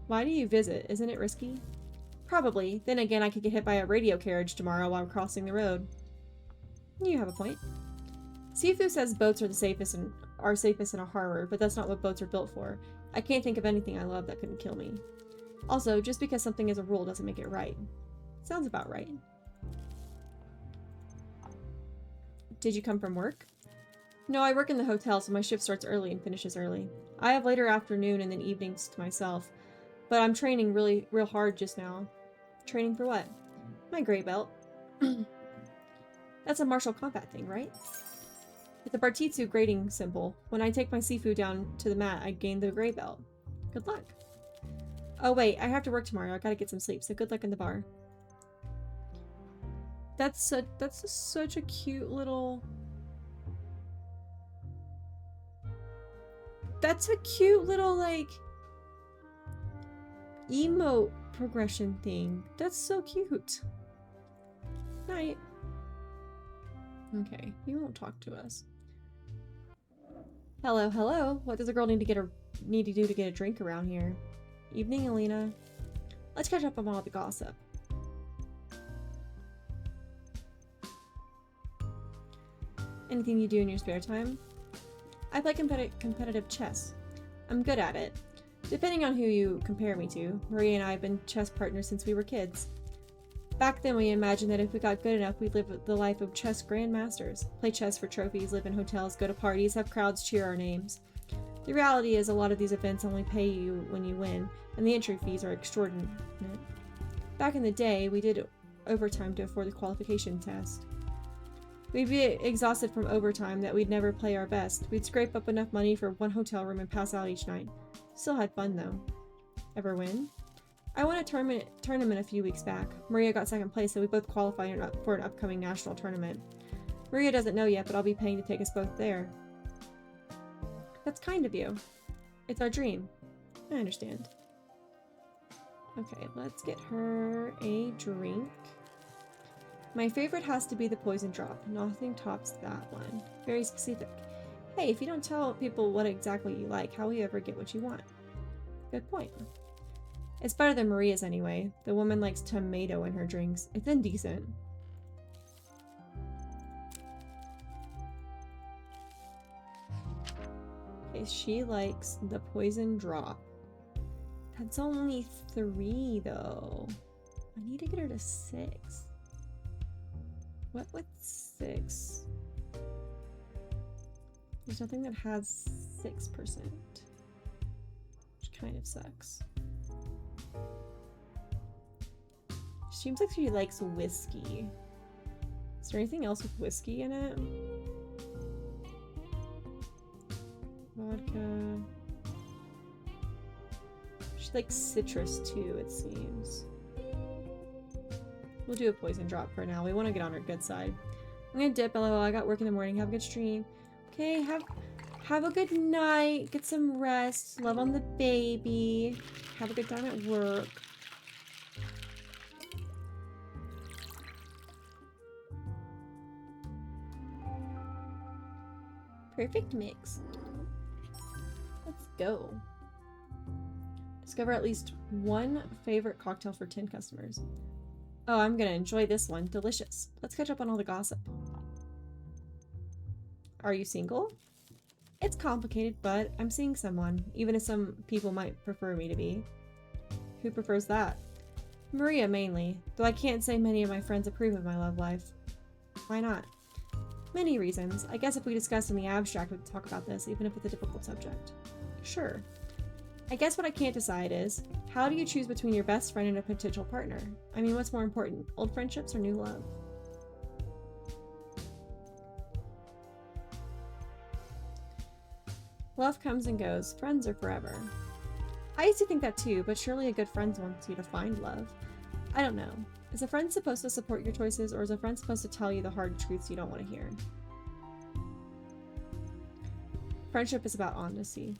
Why do you visit? Isn't it risky? Probably. Then again, I could get hit by a radio carriage tomorrow while crossing the road. You have a point. Sifu says boats are safest in a harbor, but that's not what boats are built for. I can't think of anything I love that couldn't kill me. Also, just because something is a rule doesn't make it right. Sounds about right. Did you come from work? No, I work in the hotel, so my shift starts early and finishes early. I have later afternoon and then evenings to myself. But I'm training real hard just now. Training for what? My gray belt. That's a martial combat thing, right? With the Bartitsu grading symbol, when I take my Sifu down to the mat, I gain the gray belt. Good luck. Oh wait, I have to work tomorrow. I gotta get some sleep, so good luck in the bar. That's such a cute little... That's a cute little, like, emote progression thing. That's so cute. Night. Okay, he won't talk to us. Hello, hello. What does a girl need to do to get a drink around here? Evening, Alina. Let's catch up on all the gossip. Anything you do in your spare time? I play competitive chess. I'm good at it. Depending on who you compare me to, Maria and I have been chess partners since we were kids. Back then we imagined that if we got good enough, we'd live the life of chess grandmasters. Play chess for trophies, live in hotels, go to parties, have crowds cheer our names. The reality is a lot of these events only pay you when you win, and the entry fees are extortionate. Back in the day, we did overtime to afford the qualification test. We'd be exhausted from overtime that we'd never play our best. We'd scrape up enough money for one hotel room and pass out each night. Still had fun though. Ever win? I won a tournament a few weeks back. Maria got second place, so we both qualified for an upcoming national tournament. Maria doesn't know yet, but I'll be paying to take us both there. That's kind of you. It's our dream. I understand. Okay, let's get her a drink. My favorite has to be the poison drop. Nothing tops that one. Very specific. Hey, if you don't tell people what exactly you like, how will you ever get what you want? Good point. It's better than Maria's anyway. The woman likes tomato in her drinks. It's indecent. Okay, she likes the poison drop. That's only 3 though. I need to get her to 6. What with 6? There's nothing that has 6%. Which kind of sucks. Seems like she likes whiskey. Is there anything else with whiskey in it? Vodka. She likes citrus too, it seems. We'll do a poison drop for now. We want to get on her good side. I'm gonna dip, lol. I got work in the morning. Have a good stream. Okay, have a good night. Get some rest. Love on the baby. Have a good time at work. Perfect mix. Let's go. Discover at least one favorite cocktail for 10 customers. Oh, I'm gonna enjoy this one. Delicious. Let's catch up on all the gossip. Are you single? It's complicated, but I'm seeing someone, even if some people might prefer me to be. Who prefers that? Maria mainly, though I can't say many of my friends approve of my love life. Why not? Many reasons. I guess if we discussed in the abstract, we could talk about this, even if it's a difficult subject. Sure. I guess what I can't decide is, how do you choose between your best friend and a potential partner? I mean, what's more important, old friendships or new love? Love comes and goes. Friends are forever. I used to think that too, but surely a good friend wants you to find love. I don't know. Is a friend supposed to support your choices, or is a friend supposed to tell you the hard truths you don't want to hear? Friendship is about honesty.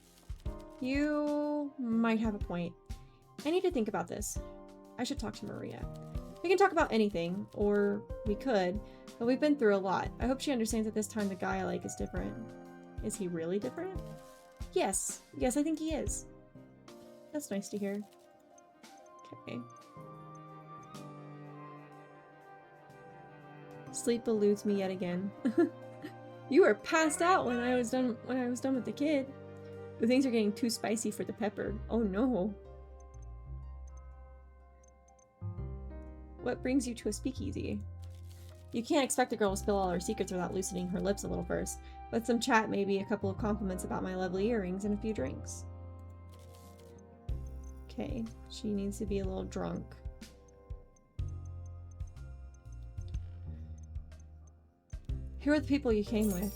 You might have a point. I need to think about this. I should talk to Maria. We can talk about anything, or we could, but we've been through a lot. I hope she understands that this time the guy I like is different. Is he really different? Yes. Yes, I think he is. That's nice to hear. Okay. Sleep eludes me yet again. You were passed out when I was done with the kid. But things are getting too spicy for the pepper. Oh no. What brings you to a speakeasy? You can't expect a girl to spill all her secrets without loosening her lips a little first. With some chat, maybe a couple of compliments about my lovely earrings and a few drinks. Okay, she needs to be a little drunk. Who are the people you came with?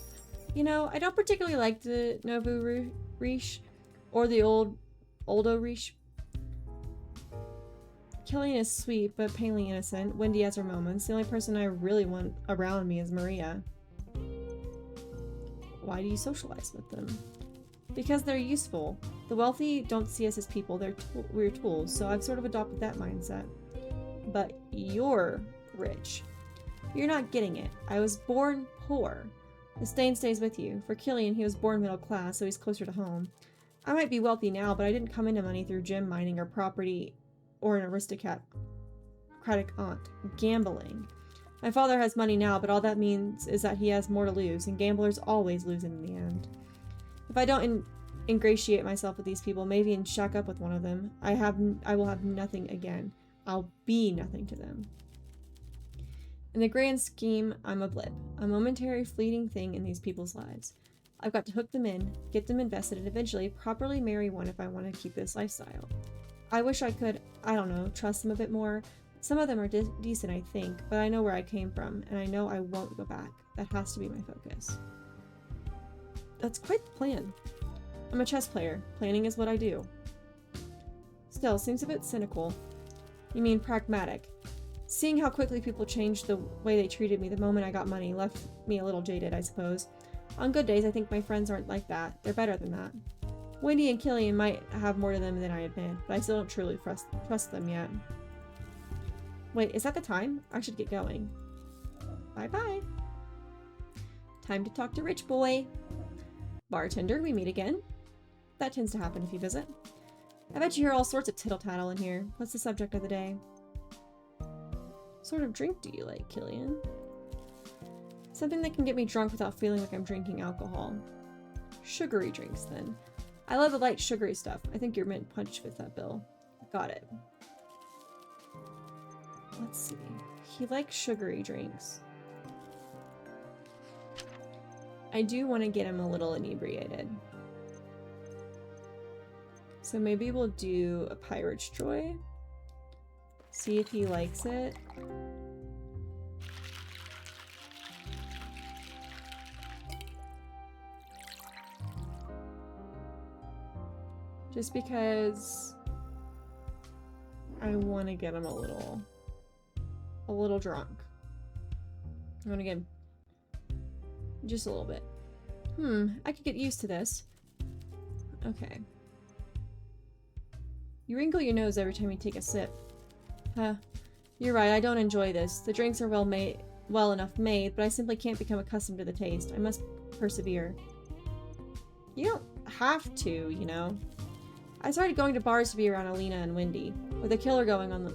You know, I don't particularly like the Nouveau Riche or the Oldo Riche. Killian is sweet, but painfully innocent. Wendy has her moments. The only person I really want around me is Maria. Why do you socialize with them? Because they're useful. The wealthy don't see us as people, we're tools, so I've sort of adopted that mindset. But you're rich. You're not getting it. I was born poor. The stain stays with you. For Killian, he was born middle class, so he's closer to home. I might be wealthy now, but I didn't come into money through gem mining or property or an aristocratic aunt. Gambling. My father has money now, but all that means is that he has more to lose, and gamblers always lose in the end. If I don't ingratiate myself with these people, maybe and shack up with one of them, I will have nothing again. I'll be nothing to them. In the grand scheme, I'm a blip, a momentary fleeting thing in these people's lives. I've got to hook them in, get them invested, and eventually properly marry one if I want to keep this lifestyle. I wish I could, I don't know, trust them a bit more. Some of them are decent, I think, but I know where I came from, and I know I won't go back. That has to be my focus. That's quite the plan. I'm a chess player. Planning is what I do. Still, seems a bit cynical. You mean pragmatic. Seeing how quickly people changed the way they treated me the moment I got money left me a little jaded, I suppose. On good days, I think my friends aren't like that. They're better than that. Wendy and Killian might have more to them than I admit, but I still don't truly trust them yet. Wait, is that the time? I should get going. Bye-bye. Time to talk to Rich Boy. Bartender, we meet again. That tends to happen if you visit. I bet you hear all sorts of tittle-tattle in here. What's the subject of the day? What sort of drink do you like, Killian? Something that can get me drunk without feeling like I'm drinking alcohol. Sugary drinks, then. I love the light sugary stuff. I think you're mint punch with that, Bill. Got it. Let's see. He likes sugary drinks. I do want to get him a little inebriated. So maybe we'll do a Pirate's Joy. See if he likes it. Just because I want to get him a little drunk. I want to get him just a little bit. I could get used to this. Okay. You wrinkle your nose every time you take a sip. Huh. You're right, I don't enjoy this. The drinks are well enough made, but I simply can't become accustomed to the taste. I must persevere. You don't have to, you know. I started going to bars to be around Alina and Wendy. With a killer going on the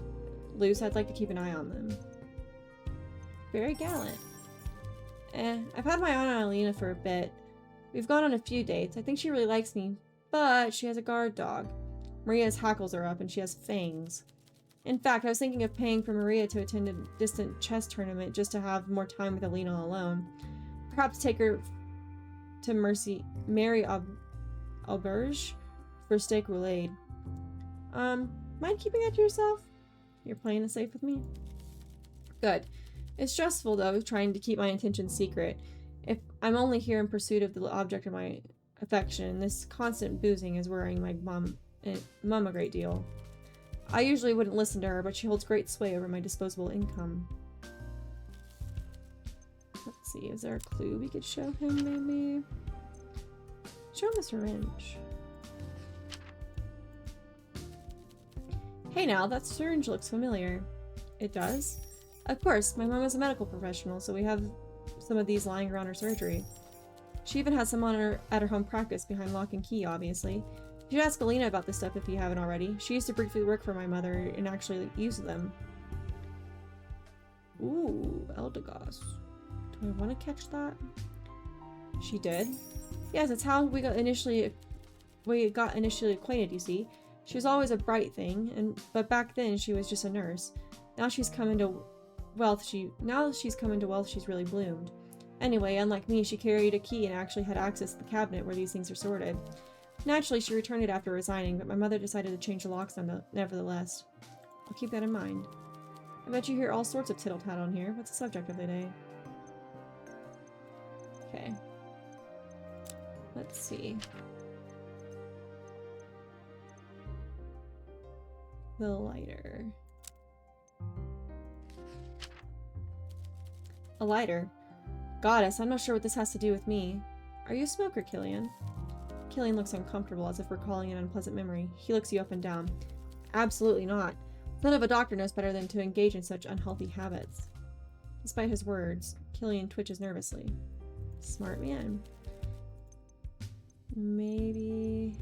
loose, I'd like to keep an eye on them. Very gallant. I've had my eye on Alina for a bit. We've gone on a few dates. I think she really likes me, but she has a guard dog. Maria's hackles are up and she has fangs. In fact, I was thinking of paying for Maria to attend a distant chess tournament just to have more time with Alina alone. Perhaps take her to Mary Auberge for steak roulade. Mind keeping that to yourself? You're playing it safe with me? Good. It's stressful, though, trying to keep my intentions secret. If I'm only here in pursuit of the object of my affection, this constant boozing is worrying my mom a great deal. I usually wouldn't listen to her, but she holds great sway over my disposable income. Let's see, is there a clue we could show him, maybe? Show him the syringe. Hey now, that syringe looks familiar. It does? Of course, my mom is a medical professional, so we have some of these lying around her surgery. She even has some at her home practice behind lock and key, obviously. You should ask Alina about this stuff if you haven't already. She used to briefly work for my mother and actually use them. Ooh, Eldegoss. Do I want to catch that? She did. Yes, it's how we got initially acquainted, you see. She was always a bright thing, but back then she was just a nurse. Now she's come into wealth, she's really bloomed. Anyway, unlike me, she carried a key and actually had access to the cabinet where these things are sorted. Naturally, she returned it after resigning, but my mother decided to change the locks on it nevertheless. I'll keep that in mind. I bet you hear all sorts of tittle-tattle on here. What's the subject of the day? Okay. Let's see. The lighter. A lighter? Goddess, I'm not sure what this has to do with me. Are you a smoker, Killian? Killian looks uncomfortable, as if recalling an unpleasant memory. He looks you up and down. Absolutely not. None of a doctor knows better than to engage in such unhealthy habits. Despite his words, Killian twitches nervously. Smart man. Maybe...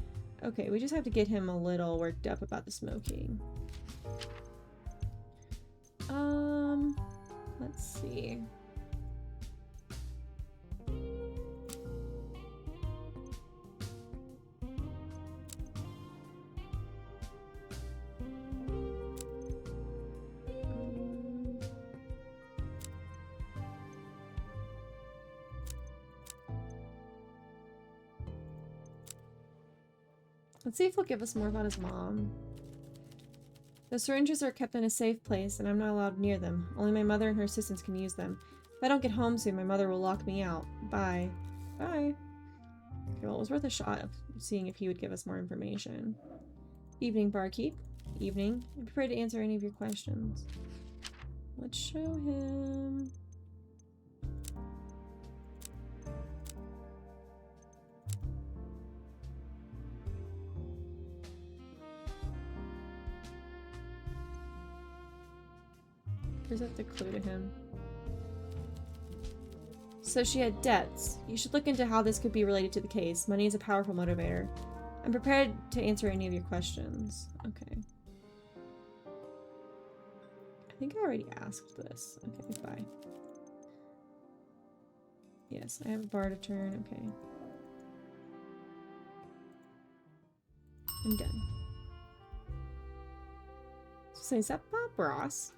Okay, we just have to get him a little worked up about the smoking. Let's see. Let's see if he'll give us more about his mom. The syringes are kept in a safe place, and I'm not allowed near them. Only my mother and her assistants can use them. If I don't get home soon, my mother will lock me out. Bye. Bye. Okay, well, it was worth a shot of seeing if he would give us more information. Evening, barkeep. Evening. I'm prepared to answer any of your questions. Let's show him... Present the clue to him. So she had debts. You should look into how this could be related to the case. Money is a powerful motivator. I'm prepared to answer any of your questions. Okay. I think I already asked this. Okay, bye. Yes, I have a bar to turn. Okay. I'm done. So is that Bob Ross?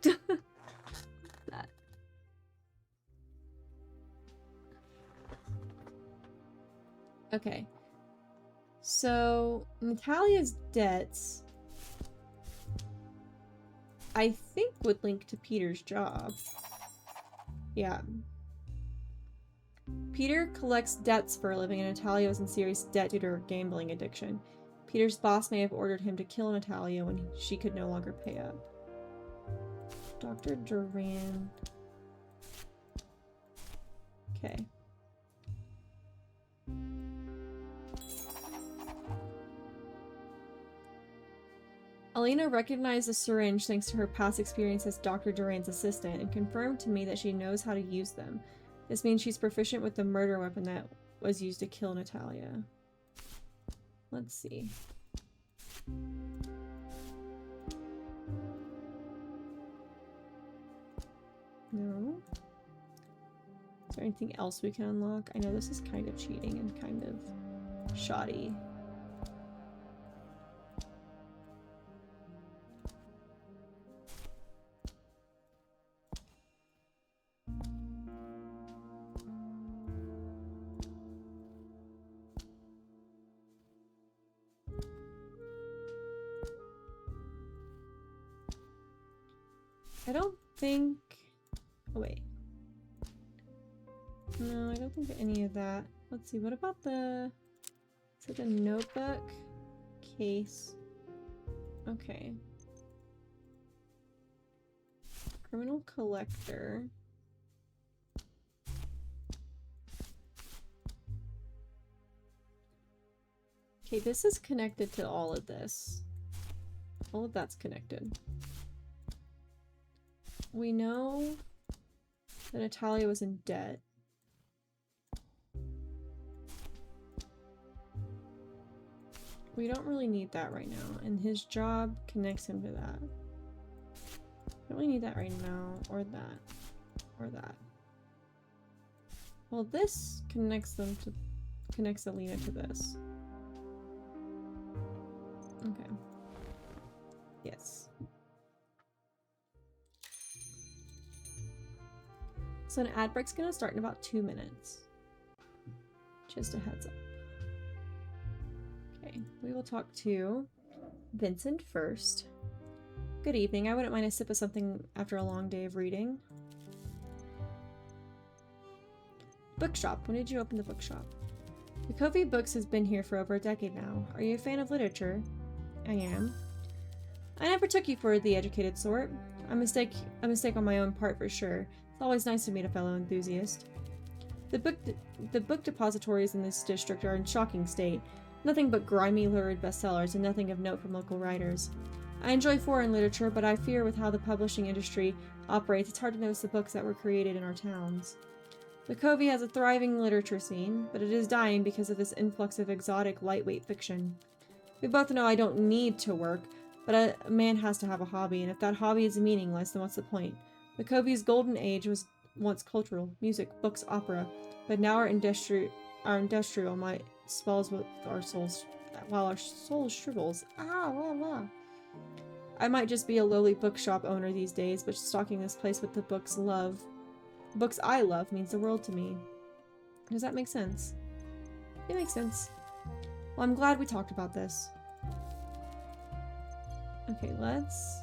That. Okay. So Natalia's debts, I think, would link to Peter's job. Yeah. Peter collects debts for a living, and Natalia was in serious debt due to her gambling addiction. Peter's boss may have ordered him to kill Natalia when she could no longer pay up. Dr. Duran. Okay. Alina recognized the syringe thanks to her past experience as Dr. Duran's assistant and confirmed to me that she knows how to use them. This means she's proficient with the murder weapon that was used to kill Natalia. Let's see. No. Is there anything else we can unlock? I know this is kind of cheating and kind of shoddy. I don't think... Oh, wait. No, I don't think any of that. Let's see, what about the... Is it the notebook? Case. Okay. Criminal collector. Okay, this is connected to all of this. All of that's connected. We know that Natalia was in debt. We don't really need that right now, and his job connects him to that. Don't really need that right now, or that, or that. Well, this connects them to, connects Alina to this. Okay. Yes. So an ad break's gonna start in about 2 minutes. Just a heads up. Okay, we will talk to Vincent first. Good evening. I wouldn't mind a sip of something after a long day of reading. Bookshop. When did you open the bookshop? The Covey Books has been here for over a decade now. Are you a fan of literature? I am. I never took you for the educated sort. A mistake on my own part for sure. It's always nice to meet a fellow enthusiast. The book depositories in this district are in shocking state. Nothing but grimy, lurid bestsellers and nothing of note from local writers. I enjoy foreign literature, but I fear with how the publishing industry operates, it's hard to notice the books that were created in our towns. The Covey has a thriving literature scene, but it is dying because of this influx of exotic, lightweight fiction. We both know I don't need to work, but a man has to have a hobby, and if that hobby is meaningless, then what's the point? The Covey's golden age was once cultural, music, books, opera, but now our industrial might swells with our souls, while our souls shrivels. I might just be a lowly bookshop owner these days, but stocking this place with the books I love means the world to me. Does that make sense? It makes sense. Well, I'm glad we talked about this. Okay, let's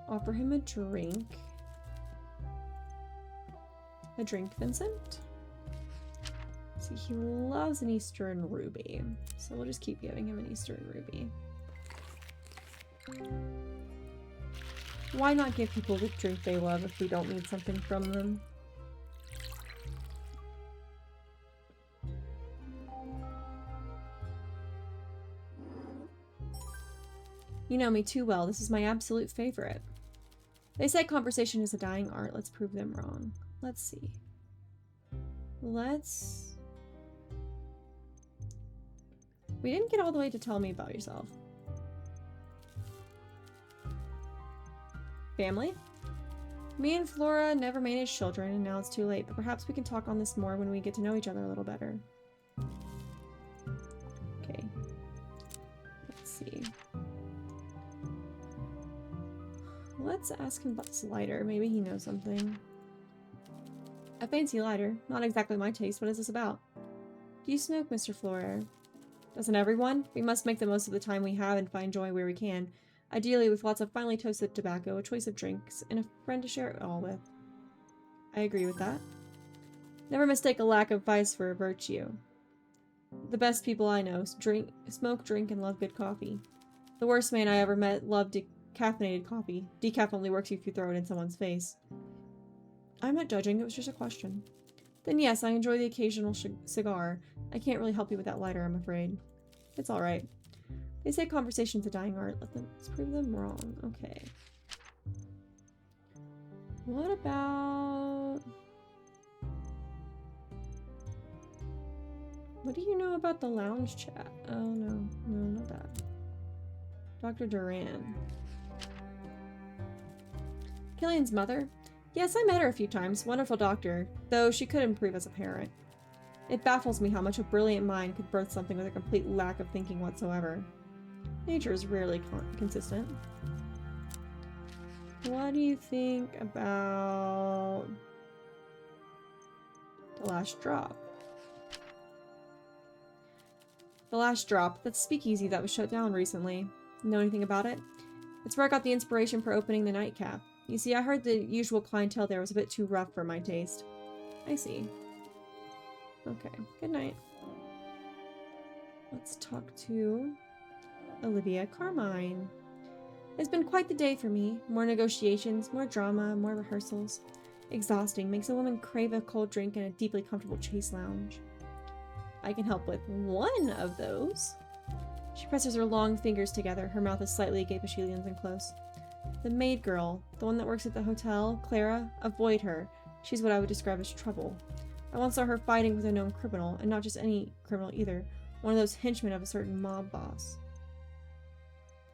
offer him a drink. A drink, Vincent? See, he loves an Eastern Ruby, so we'll just keep giving him an Eastern Ruby. Why not give people the drink they love if we don't need something from them? You know me too well. This is my absolute favorite. They say conversation is a dying art. Let's prove them wrong. Let's see. We didn't get all the way to tell me about yourself. Family? Me and Flora never managed children, and now it's too late, but perhaps we can talk on this more when we get to know each other a little better. Okay. Let's see. Let's ask him about this lighter. Maybe he knows something. A fancy lighter. Not exactly my taste. What is this about? Do you smoke, Mr. Flora? Doesn't everyone? We must make the most of the time we have and find joy where we can. Ideally with lots of finely toasted tobacco, a choice of drinks, and a friend to share it all with. I agree with that. Never mistake a lack of vice for a virtue. The best people I know smoke, drink, and love good coffee. The worst man I ever met loved decaffeinated coffee. Decaf only works if you throw it in someone's face. I'm not judging, it was just a question. Then yes, I enjoy the occasional cigar. I can't really help you with that lighter, I'm afraid. It's alright. They say conversation's a dying art. Let's prove them wrong. Okay. What about... What do you know about the lounge chat? Oh, no. No, not that. Dr. Duran. Killian's mother? Yes, I met her a few times. Wonderful doctor, though she could improve as a parent. It baffles me how much a brilliant mind could birth something with a complete lack of thinking whatsoever. Nature is rarely consistent. What do you think about The Last Drop? The Last Drop, that speakeasy that was shut down recently. Know anything about it? It's where I got the inspiration for opening the nightcap. You see, I heard the usual clientele there was a bit too rough for my taste. I see. Okay, good night. Let's talk to Olivia Carmine. It's been quite the day for me. More negotiations, more drama, more rehearsals. Exhausting, makes a woman crave a cold drink and a deeply comfortable chase lounge. I can help with one of those. She presses her long fingers together. Her mouth is slightly agape as she leans in close. The maid girl, the one that works at the hotel, Clara, avoid her. She's what I would describe as trouble. I once saw her fighting with a known criminal, and not just any criminal either. One of those henchmen of a certain mob boss.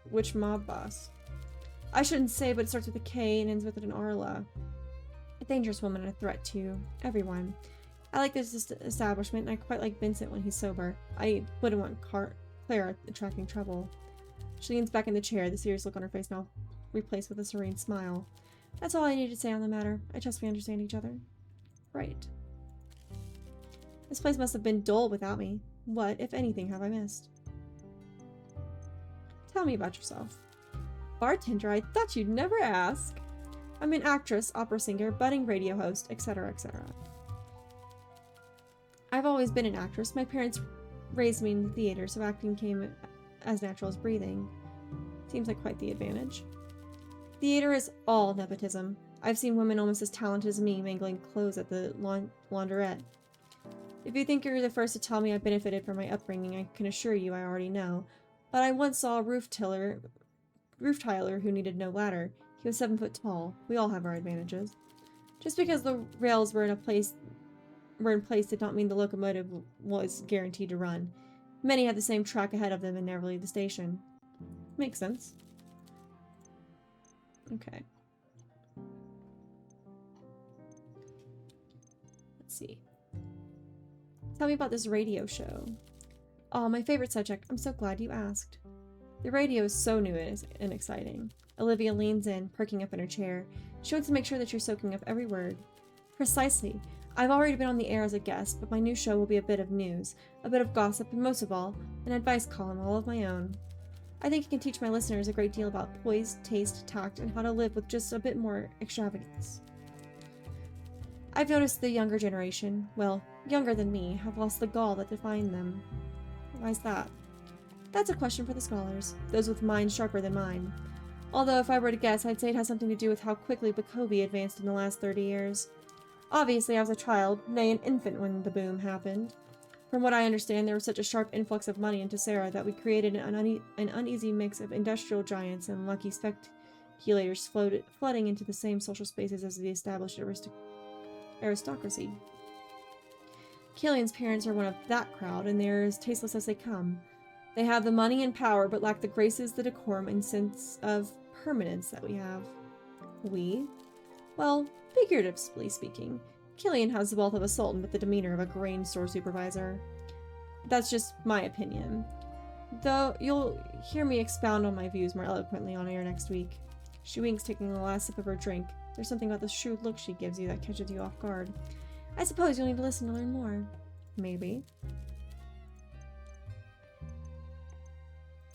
Which mob boss? I shouldn't say, but it starts with a K and ends with an Arla. A dangerous woman and a threat to everyone. I like this establishment, and I quite like Vincent when he's sober. I wouldn't want Clara attracting trouble. She leans back in the chair, the serious look on her face now replaced with a serene smile. That's all I need to say on the matter. I trust we understand each other. Right. This place must have been dull without me. What, if anything, have I missed? Tell me about yourself. Bartender, I thought you'd never ask. I'm an actress, opera singer, budding radio host, etc., etc. I've always been an actress. My parents raised me in the theater, so acting came as natural as breathing. Seems like quite the advantage. Theater is all nepotism. I've seen women almost as talented as me mangling clothes at the laundrette. If you think you're the first to tell me I benefited from my upbringing, I can assure you I already know. But I once saw a roof tiler who needed no ladder. He was 7 foot tall. We all have our advantages. Just because the rails were in place did not mean the locomotive was guaranteed to run. Many had the same track ahead of them and never leave the station. Makes sense. Okay. Let's see. Tell me about this radio show. Oh, my favorite subject. I'm so glad you asked. The radio is so new and exciting. Olivia leans in, perking up in her chair. She wants to make sure that you're soaking up every word. Precisely. I've already been on the air as a guest, but my new show will be a bit of news, a bit of gossip, and most of all, an advice column all of my own. I think it can teach my listeners a great deal about poise, taste, tact, and how to live with just a bit more extravagance. I've noticed the younger generation, well, younger than me, have lost the gall that defined them. Why's that? That's a question for the scholars, those with minds sharper than mine. Although if I were to guess, I'd say it has something to do with how quickly Bakovi advanced in the last 30 years. Obviously, I was a child, nay an infant when the boom happened. From what I understand, there was such a sharp influx of money into Sarah that we created an uneasy mix of industrial giants and lucky speculators flooding into the same social spaces as the established aristocracy. Killian's parents are one of that crowd, and they're as tasteless as they come. They have the money and power, but lack the graces, the decorum, and sense of permanence that we have. We? Well, figuratively speaking, Killian has the wealth of a sultan but the demeanor of a grain store supervisor. That's just my opinion. Though you'll hear me expound on my views more eloquently on air next week. She winks, taking the last sip of her drink. There's something about the shrewd look she gives you that catches you off guard. I suppose you'll need to listen to learn more. Maybe.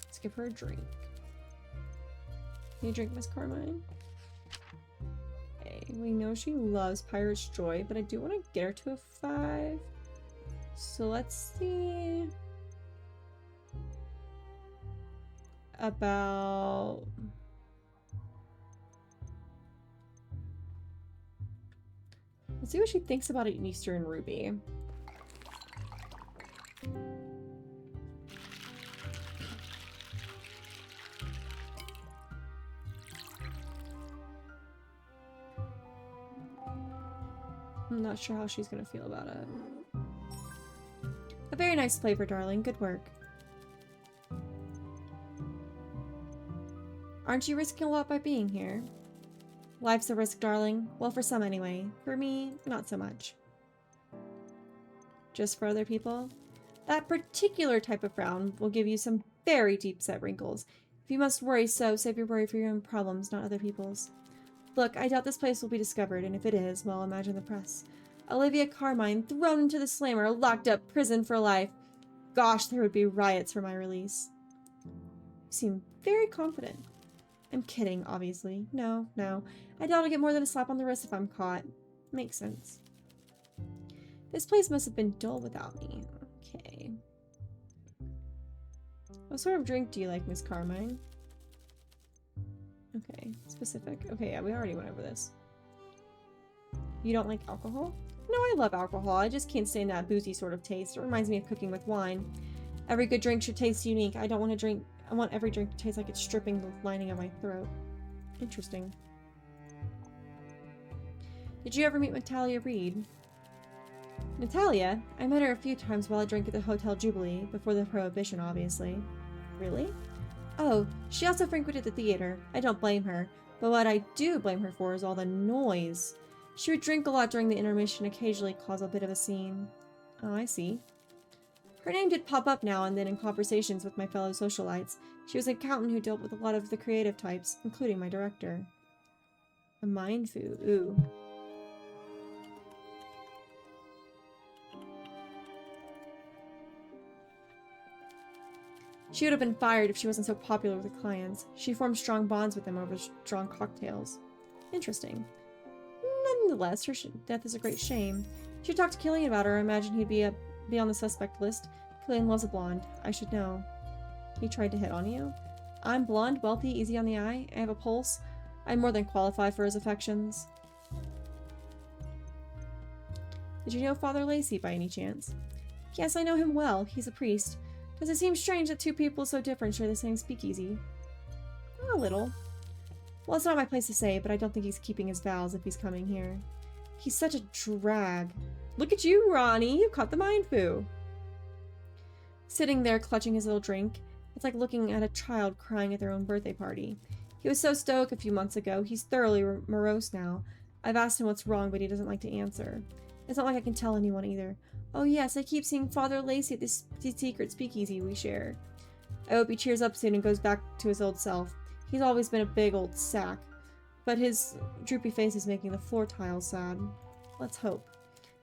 Let's give her a drink. Can you drink, Miss Carmine? Okay, we know she loves Pirate's Joy, but I do want to get her to a 5. So let's see about... Let's see what she thinks about an Eastern Ruby. I'm not sure how she's gonna feel about it. A very nice flavor, darling. Good work. Aren't you risking a lot by being here? Life's a risk, darling. Well, for some anyway. For me, not so much. Just for other people? That particular type of frown will give you some very deep-set wrinkles. If you must worry so, save your worry for your own problems, not other people's. Look, I doubt this place will be discovered, and if it is, well, imagine the press. Olivia Carmine thrown into the slammer, locked up, prison for life. Gosh, there would be riots for my release. You seem very confident. I'm kidding, obviously. No. I doubt I'll get more than a slap on the wrist if I'm caught. Makes sense. This place must have been dull without me. Okay. What sort of drink do you like, Miss Carmine? Okay, specific. Okay, yeah, we already went over this. You don't like alcohol? No, I love alcohol. I just can't stand that boozy sort of taste. It reminds me of cooking with wine. Every good drink should taste unique. I want every drink to taste like it's stripping the lining of my throat. Interesting. Did you ever meet Natalia Reed? Natalia? I met her a few times while I drank at the Hotel Jubilee, before the Prohibition, obviously. Really? Oh, she also frequented the theater. I don't blame her. But what I do blame her for is all the noise. She would drink a lot during the intermission, occasionally cause a bit of a scene. Oh, I see. Her name did pop up now and then in conversations with my fellow socialites. She was an accountant who dealt with a lot of the creative types, including my director. A mind fu. Ooh. She would have been fired if she wasn't so popular with the clients. She formed strong bonds with them over strong cocktails. Interesting. Nonetheless, her death is a great shame. You should talk to Killian about her. I imagine he'd be on the suspect list. Killian loves a blonde. I should know. He tried to hit on you? I'm blonde, wealthy, easy on the eye. I have a pulse. I'm more than qualified for his affections. Did you know Father Lacey by any chance? Yes, I know him well. He's a priest. Does it seem strange that two people so different share the same speakeasy? A little. Well, it's not my place to say, but I don't think he's keeping his vows if he's coming here. He's such a drag. Look at you, Ronnie! You caught the mind foo! Sitting there clutching his little drink, it's like looking at a child crying at their own birthday party. He was so stoic a few months ago. He's thoroughly morose now. I've asked him what's wrong, but he doesn't like to answer. It's not like I can tell anyone either. Oh yes, I keep seeing Father Lacey at this secret speakeasy we share. I hope he cheers up soon and goes back to his old self. He's always been a big old sack, but his droopy face is making the floor tiles sad. Let's hope.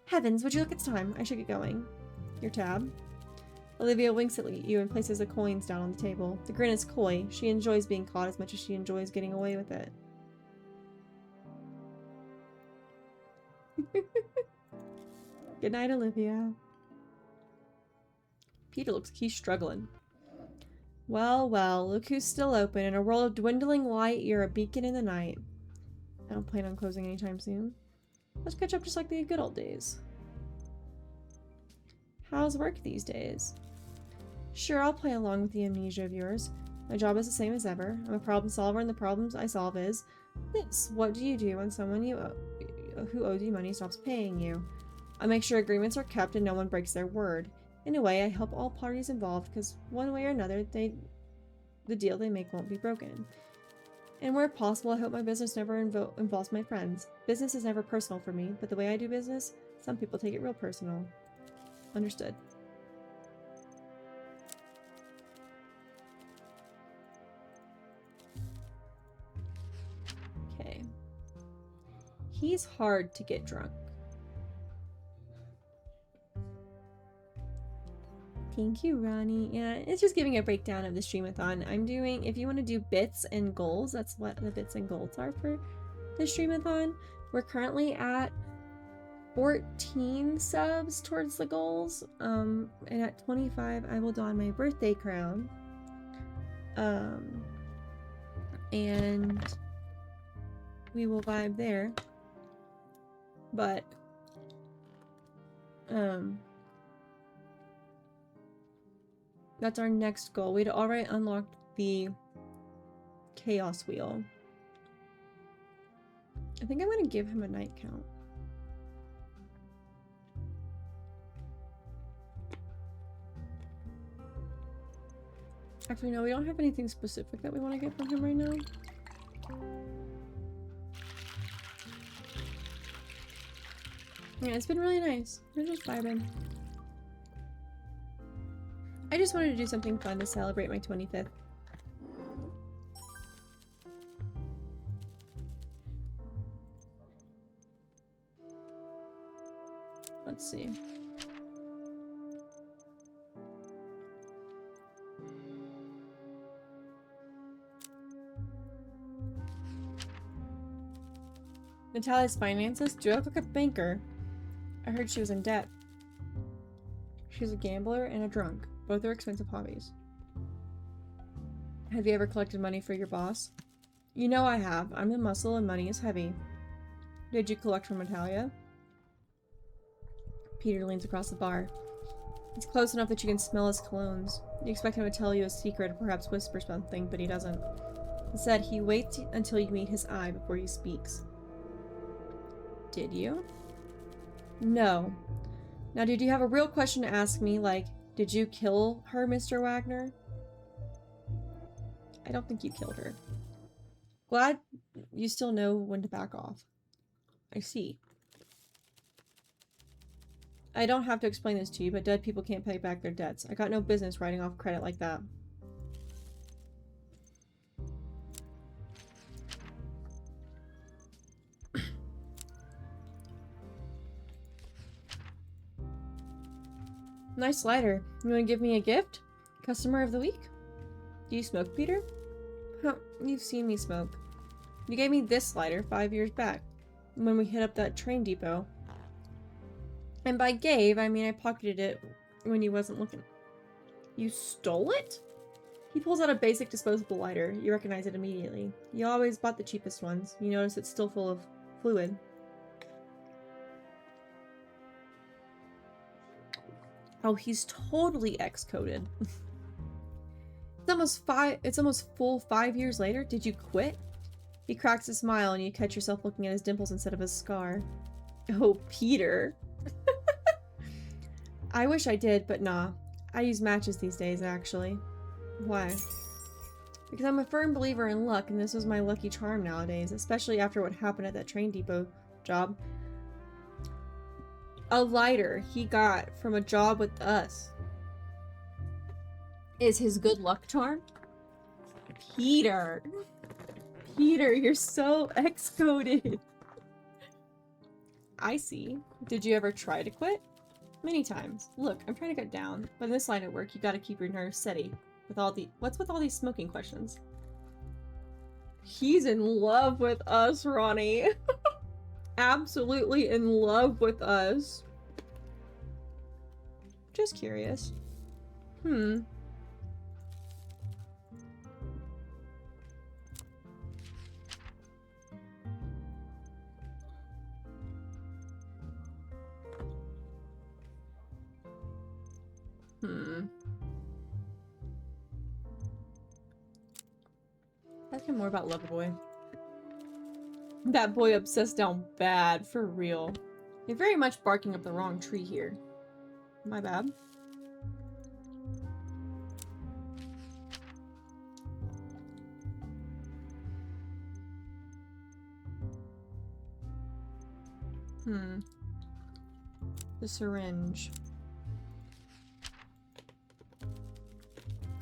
Heavens, would you look, it's time. I should get going. Your tab? Olivia winks at you and places the coins down on the table. The grin is coy. She enjoys being caught as much as she enjoys getting away with it. Good night, Olivia. Peter looks like he's struggling. Well, well, look who's still open. In a world of dwindling light, you're a beacon in the night. I don't plan on closing anytime soon. Let's catch up just like the good old days. How's work these days? Sure, I'll play along with the amnesia of yours. My job is the same as ever. I'm a problem solver, and the problems I solve is this. What do you do when someone who owes you money stops paying you? I make sure agreements are kept and no one breaks their word. In a way, I help all parties involved because one way or another, the deal they make won't be broken. And where possible, I hope my business never involves my friends. Business is never personal for me, but the way I do business, some people take it real personal. Understood. Okay. He's hard to get drunk. Thank you, Ronnie. Yeah, it's just giving a breakdown of the Stream-a-thon. I'm doing, if you want to do bits and goals, that's what the bits and goals are for the Stream-a-thon. We're currently at 14 subs towards the goals. And at 25, I will don my birthday crown. And we will vibe there. But, that's our next goal. We'd already unlocked the Chaos Wheel. I think I'm going to give him a night count. Actually, no, we don't have anything specific that we want to get from him right now. Yeah, it's been really nice. We're just vibing. I just wanted to do something fun to celebrate my 25th. Let's see. Natalia's finances? Do I look like a banker? I heard she was in debt. She's a gambler and a drunk. Both are expensive hobbies. Have you ever collected money for your boss? You know I have. I'm the muscle and money is heavy. Did you collect from Natalia? Peter leans across the bar. He's close enough that you can smell his colognes. You expect him to tell you a secret or perhaps whisper something, but he doesn't. Instead, he waits until you meet his eye before he speaks. Did you? No. Now, did you have a real question to ask me, like, did you kill her, Mr. Wagner? I don't think you killed her. Glad you still know when to back off. I see. I don't have to explain this to you, but dead people can't pay back their debts. I got no business writing off credit like that. Nice lighter. You want to give me a gift? Customer of the week? Do you smoke, Peter? Huh, you've seen me smoke. You gave me this lighter 5 years back, when we hit up that train depot. And by gave, I mean I pocketed it when you wasn't looking. You stole it? He pulls out a basic disposable lighter. You recognize it immediately. You always bought the cheapest ones. You notice it's still full of fluid. Oh, he's totally X-coded. It's almost full 5 years later. Did you quit? He cracks a smile and you catch yourself looking at his dimples instead of his scar. Oh, Peter. I wish I did, but nah. I use matches these days, actually. Why? Because I'm a firm believer in luck, and this was my lucky charm nowadays, especially after what happened at that train depot job. A lighter he got from a job with us is his good luck charm? Peter. Peter, you're so X-coded. I see. Did you ever try to quit? Many times. Look, I'm trying to cut down, but in this line of work, you gotta keep your nerves steady. What's with all these smoking questions? He's in love with us, Ronnie. Absolutely in love with us. Just curious. Ask him more about Loverboy. That boy obsessed down bad, for real. You're very much barking up the wrong tree here. My bad. The syringe.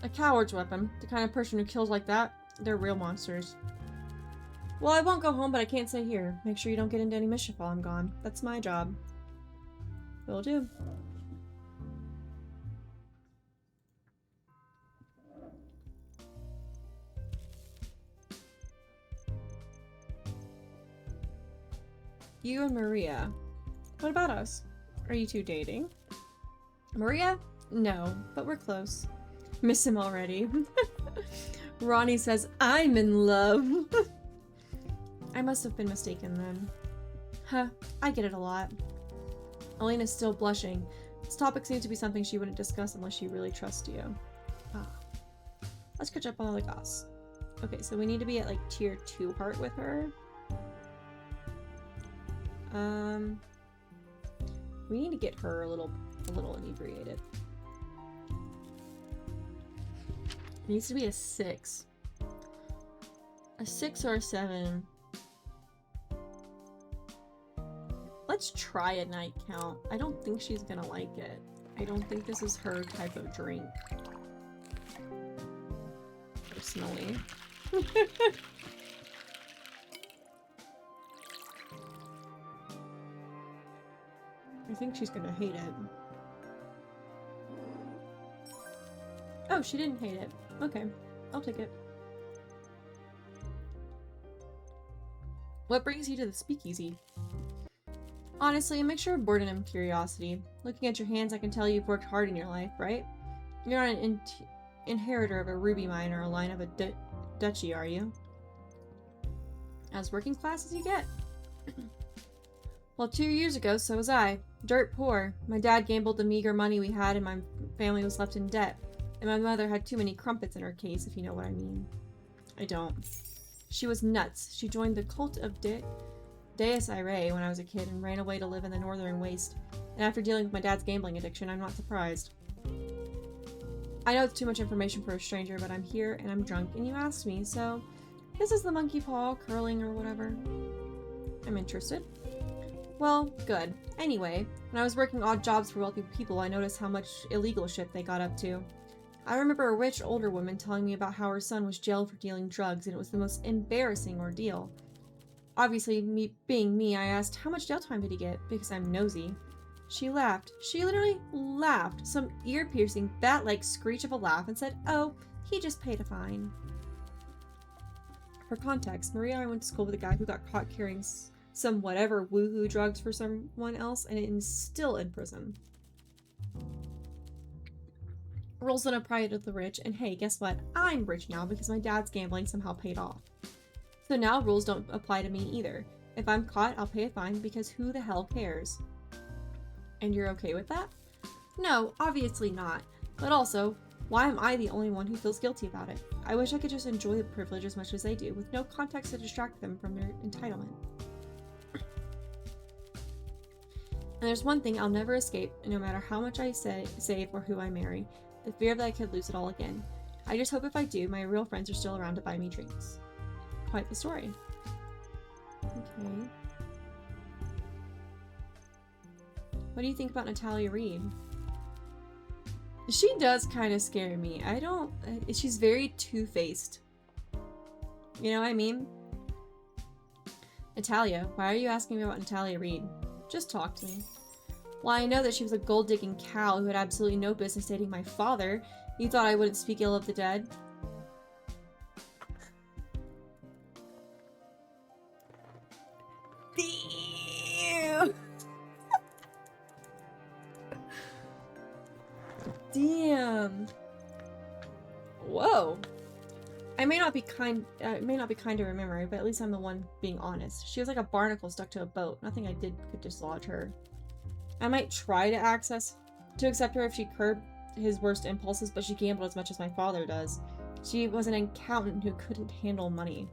A coward's weapon. The kind of person who kills like that, they're real monsters. Well, I won't go home, but I can't stay here. Make sure you don't get into any mischief while I'm gone. That's my job. Will do. You and Maria. What about us? Are you two dating? Maria? No, but we're close. Miss him already. Ronnie says, I'm in love. I must have been mistaken then. Huh, I get it a lot. Elena's still blushing. This topic seems to be something she wouldn't discuss unless she really trusts you. Ah. Let's catch up on all the goss. Okay, so we need to be at like tier 2 heart with her. We need to get her a little inebriated. It needs to be a 6. A 6 or a 7. Let's try a night count. I don't think she's gonna like it. I don't think this is her type of drink. Personally. I think she's gonna hate it. Oh, she didn't hate it. Okay, I'll take it. What brings you to the speakeasy? Honestly, a mixture of boredom and curiosity. Looking at your hands, I can tell you've worked hard in your life, right? You're not an inheritor of a ruby mine or a line of a duchy, are you? As working class as you get. Well, 2 years ago, so was I. Dirt poor. My dad gambled the meager money we had and my family was left in debt. And my mother had too many crumpets in her case, if you know what I mean. I don't. She was nuts. She joined the cult of Deus Irae when I was a kid and ran away to live in the northern waste. And after dealing with my dad's gambling addiction, I'm not surprised. I know it's too much information for a stranger, but I'm here and I'm drunk and you asked me, so this is the monkey paw curling or whatever. I'm interested. Well, good. Anyway, when I was working odd jobs for wealthy people, I noticed how much illegal shit they got up to. I remember a rich older woman telling me about how her son was jailed for dealing drugs and it was the most embarrassing ordeal. Obviously, being me, I asked, how much jail time did he get? Because I'm nosy. She laughed. She literally laughed. Some ear-piercing, bat-like screech of a laugh and said, oh, he just paid a fine. For context, Maria and I went to school with a guy who got caught carrying some whatever woohoo drugs for someone else and is still in prison. Rules don't apply to the rich, and hey, guess what? I'm rich now because my dad's gambling somehow paid off. So now rules don't apply to me either. If I'm caught, I'll pay a fine because who the hell cares? And you're okay with that? No, obviously not. But also, why am I the only one who feels guilty about it? I wish I could just enjoy the privilege as much as they do, with no context to distract them from their entitlement. And there's one thing I'll never escape, no matter how much I save or who I marry. The fear that I could lose it all again. I just hope if I do, my real friends are still around to buy me drinks. Quite the story. Okay. What do you think about Natalia Reed? She does kind of scare me. She's very two-faced. You know what I mean? Natalia, why are you asking me about Natalia Reed? Just talk to me. Well, I know that she was a gold-digging cow who had absolutely no business dating my father. You thought I wouldn't speak ill of the dead? Damn! Damn. Whoa. I may not be kind to her memory, but at least I'm the one being honest. She was like a barnacle stuck to a boat. Nothing I did could dislodge her. I might try to accept her if she curbed his worst impulses, but she gambled as much as my father does. She was an accountant who couldn't handle money.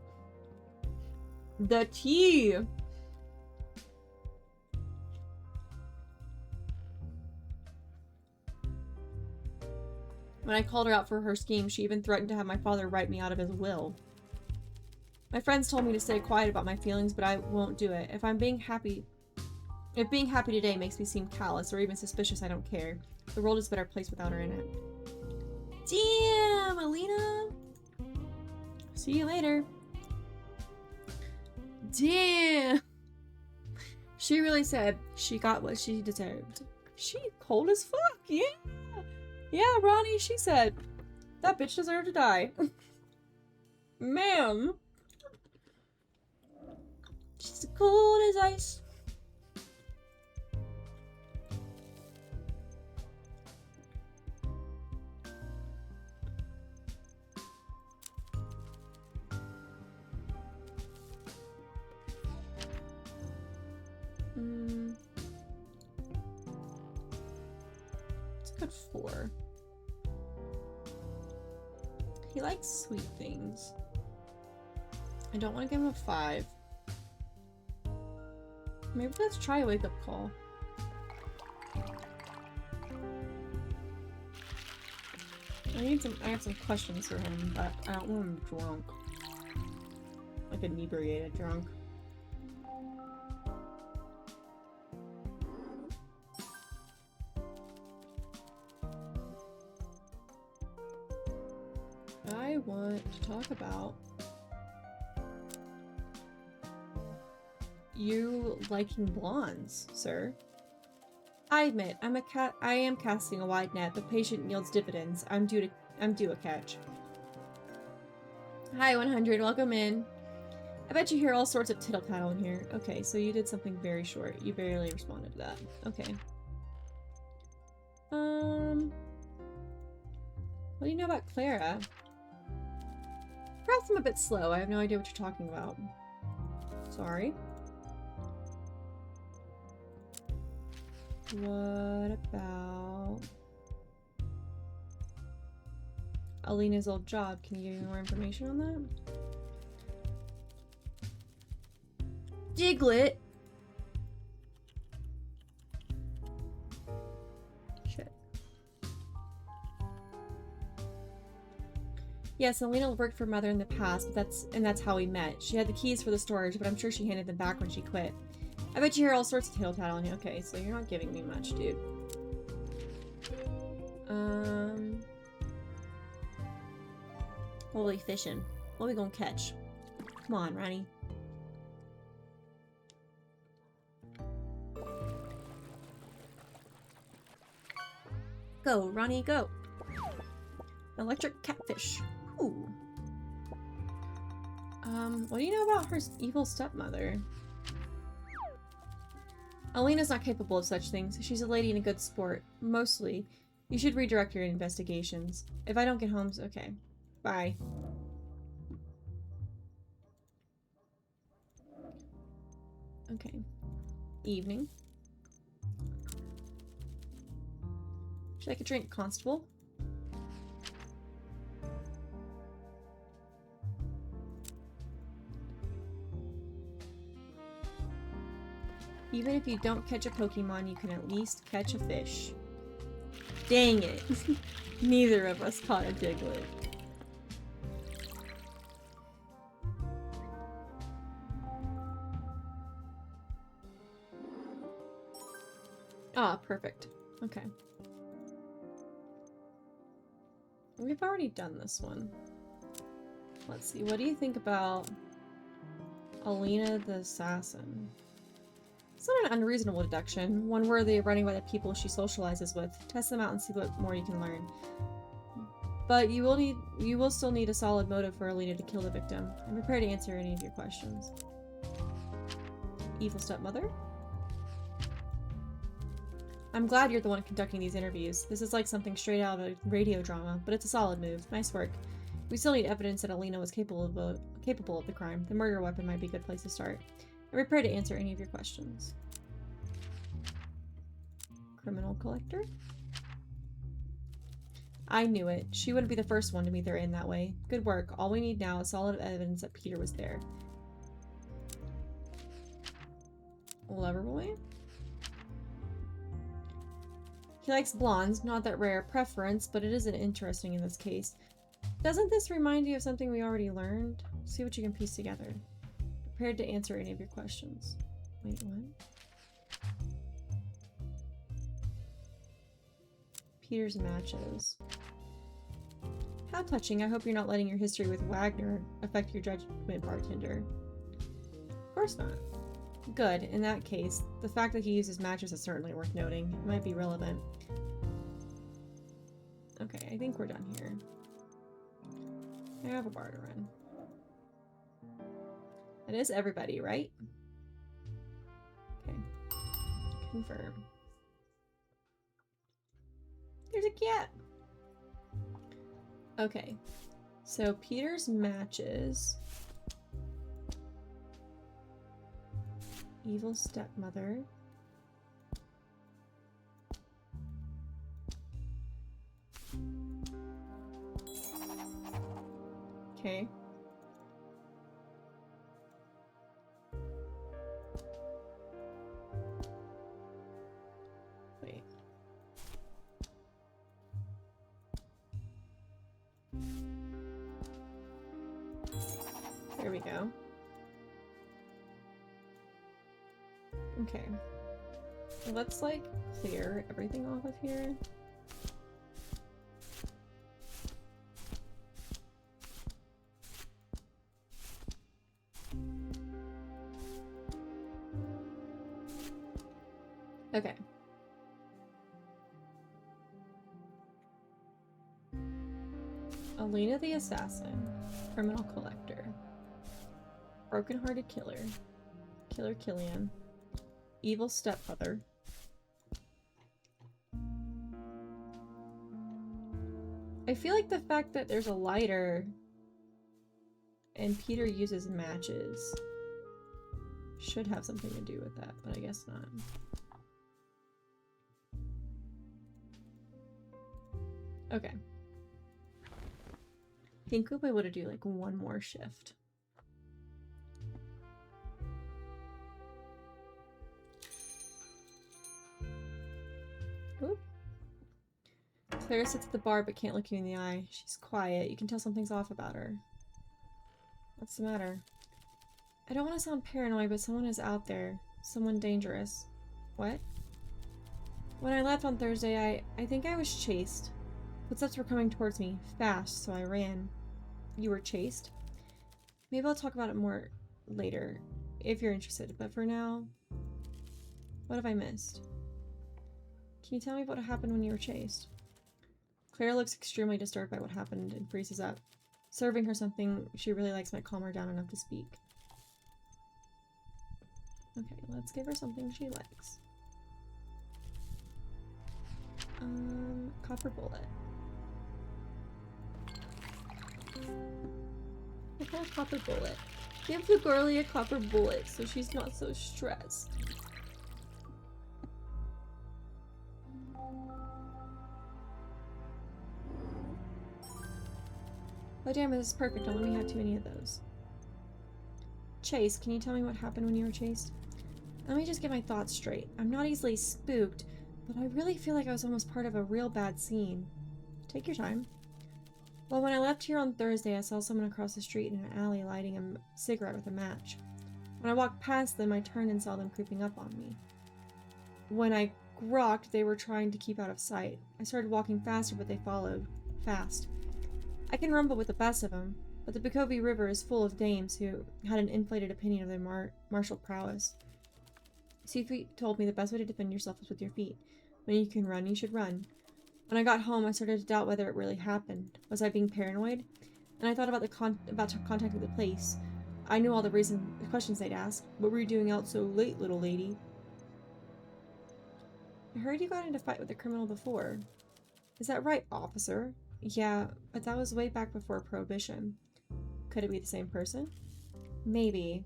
The tea! When I called her out for her scheme, she even threatened to have my father write me out of his will. My friends told me to stay quiet about my feelings, but I won't do it. If being happy today makes me seem callous or even suspicious, I don't care. The world is a better place without her in it. Damn, Alina! See you later. Damn! She really said she got what she deserved. She cold as fuck, yeah! Yeah, Ronnie, she said, that bitch deserved to die. Ma'am. She's cold as ice. It's a good 4. He likes sweet things. I don't want to give him a 5. Maybe let's try a wake-up call. I have some questions for him, but I don't want him drunk. Like inebriated drunk. I want to talk about you liking blondes, sir. I admit, I am casting a wide net, but patience yields dividends. I'm due a catch. Hi, 100. Welcome in. I bet you hear all sorts of tittle-tattle in here. Okay, so you did something very short. You barely responded to that. Okay. What do you know about Clara? Perhaps I'm a bit slow. I have no idea what you're talking about. Sorry. What about Alina's old job? Can you give me more information on that? Diglett! Shit. Yes, Alina worked for Mother in the past, but that's how we met. She had the keys for the storage, but I'm sure she handed them back when she quit. I bet you hear all sorts of tittle-tattle in here. Okay, so you're not giving me much, dude. What are we fishing? What are we gonna catch? Come on, Ronnie. Go, Ronnie, go. Electric catfish. Ooh. What do you know about her evil stepmother? Alina's not capable of such things. She's a lady and a good sport. Mostly. You should redirect your investigations. If I don't get home, okay. Bye. Okay. Evening. you like a drink, Constable? Even if you don't catch a Pokemon, you can at least catch a fish. Dang it. Neither of us caught a Diglett. Ah, perfect. Okay. We've already done this one. Let's see, what do you think about Alina the Assassin? It's not an unreasonable deduction, one worthy of running by the people she socializes with. Test them out and see what more you can learn. But you will still need a solid motive for Alina to kill the victim. I'm prepared to answer any of your questions. Evil stepmother? I'm glad you're the one conducting these interviews. This is like something straight out of a radio drama, but it's a solid move. Nice work. We still need evidence that Alina was capable of the crime. The murder weapon might be a good place to start. I'm prepared to answer any of your questions. Criminal collector? I knew it. She wouldn't be the first one to meet their end that way. Good work. All we need now is solid evidence that Peter was there. Loverboy? He likes blondes, not that rare preference, but it isn't interesting in this case. Doesn't this remind you of something we already learned? See what you can piece together. Prepared to answer any of your questions. Wait, what? Peter's matches. How touching. I hope you're not letting your history with Wagner affect your judgment, bartender. Of course not. Good. In that case, the fact that he uses matches is certainly worth noting. It might be relevant. Okay, I think we're done here. I have a bar to run. That is everybody, right? Okay. Confirm. There's a cat! Okay. So Peter's matches. Evil stepmother. Okay. Wait. There we go. Okay. Let's like clear everything off of here. Okay. Alina the Assassin, Criminal Collector, Broken-Hearted Killer, Killer Killian, Evil Stepmother, I feel like the fact that there's a lighter and Peter uses matches should have something to do with that, but I guess not. Okay. I think we'll be able to do like one more shift. Oop. Clara sits at the bar but can't look you in the eye. She's quiet. You can tell something's off about her. What's the matter? I don't want to sound paranoid, but someone is out there. Someone dangerous. What? When I left on Thursday, I think I was chased. Footsteps were coming towards me, fast, so I ran. You were chased? Maybe I'll talk about it more later, if you're interested, but for now... What have I missed? Can you tell me what happened when you were chased? Claire looks extremely disturbed by what happened and freezes up. Serving her something she really likes might calm her down enough to speak. Okay, let's give her something she likes. Copper bullet. What kind of copper bullet? Give the girlie a copper bullet so she's not so stressed. Oh damn, this is perfect. Don't let me have too many of those. Chase, can you tell me what happened when you were chased? Let me just get my thoughts straight. I'm not easily spooked, but I really feel like I was almost part of a real bad scene. Take your time. Well, when I left here on Thursday, I saw someone across the street in an alley lighting a cigarette with a match. When I walked past them, I turned and saw them creeping up on me. When I grokked, they were trying to keep out of sight. I started walking faster, but they followed. Fast. I can rumble with the best of them, but the Bukovi River is full of dames who had an inflated opinion of their martial prowess. Sufi told me the best way to defend yourself is with your feet. When you can run, you should run. When I got home, I started to doubt whether it really happened. Was I being paranoid? And I thought about contacting the police. I knew all the questions they'd ask. What were you doing out so late, little lady? I heard you got into a fight with a criminal before. Is that right, officer? Yeah, but that was way back before Prohibition. Could it be the same person? Maybe.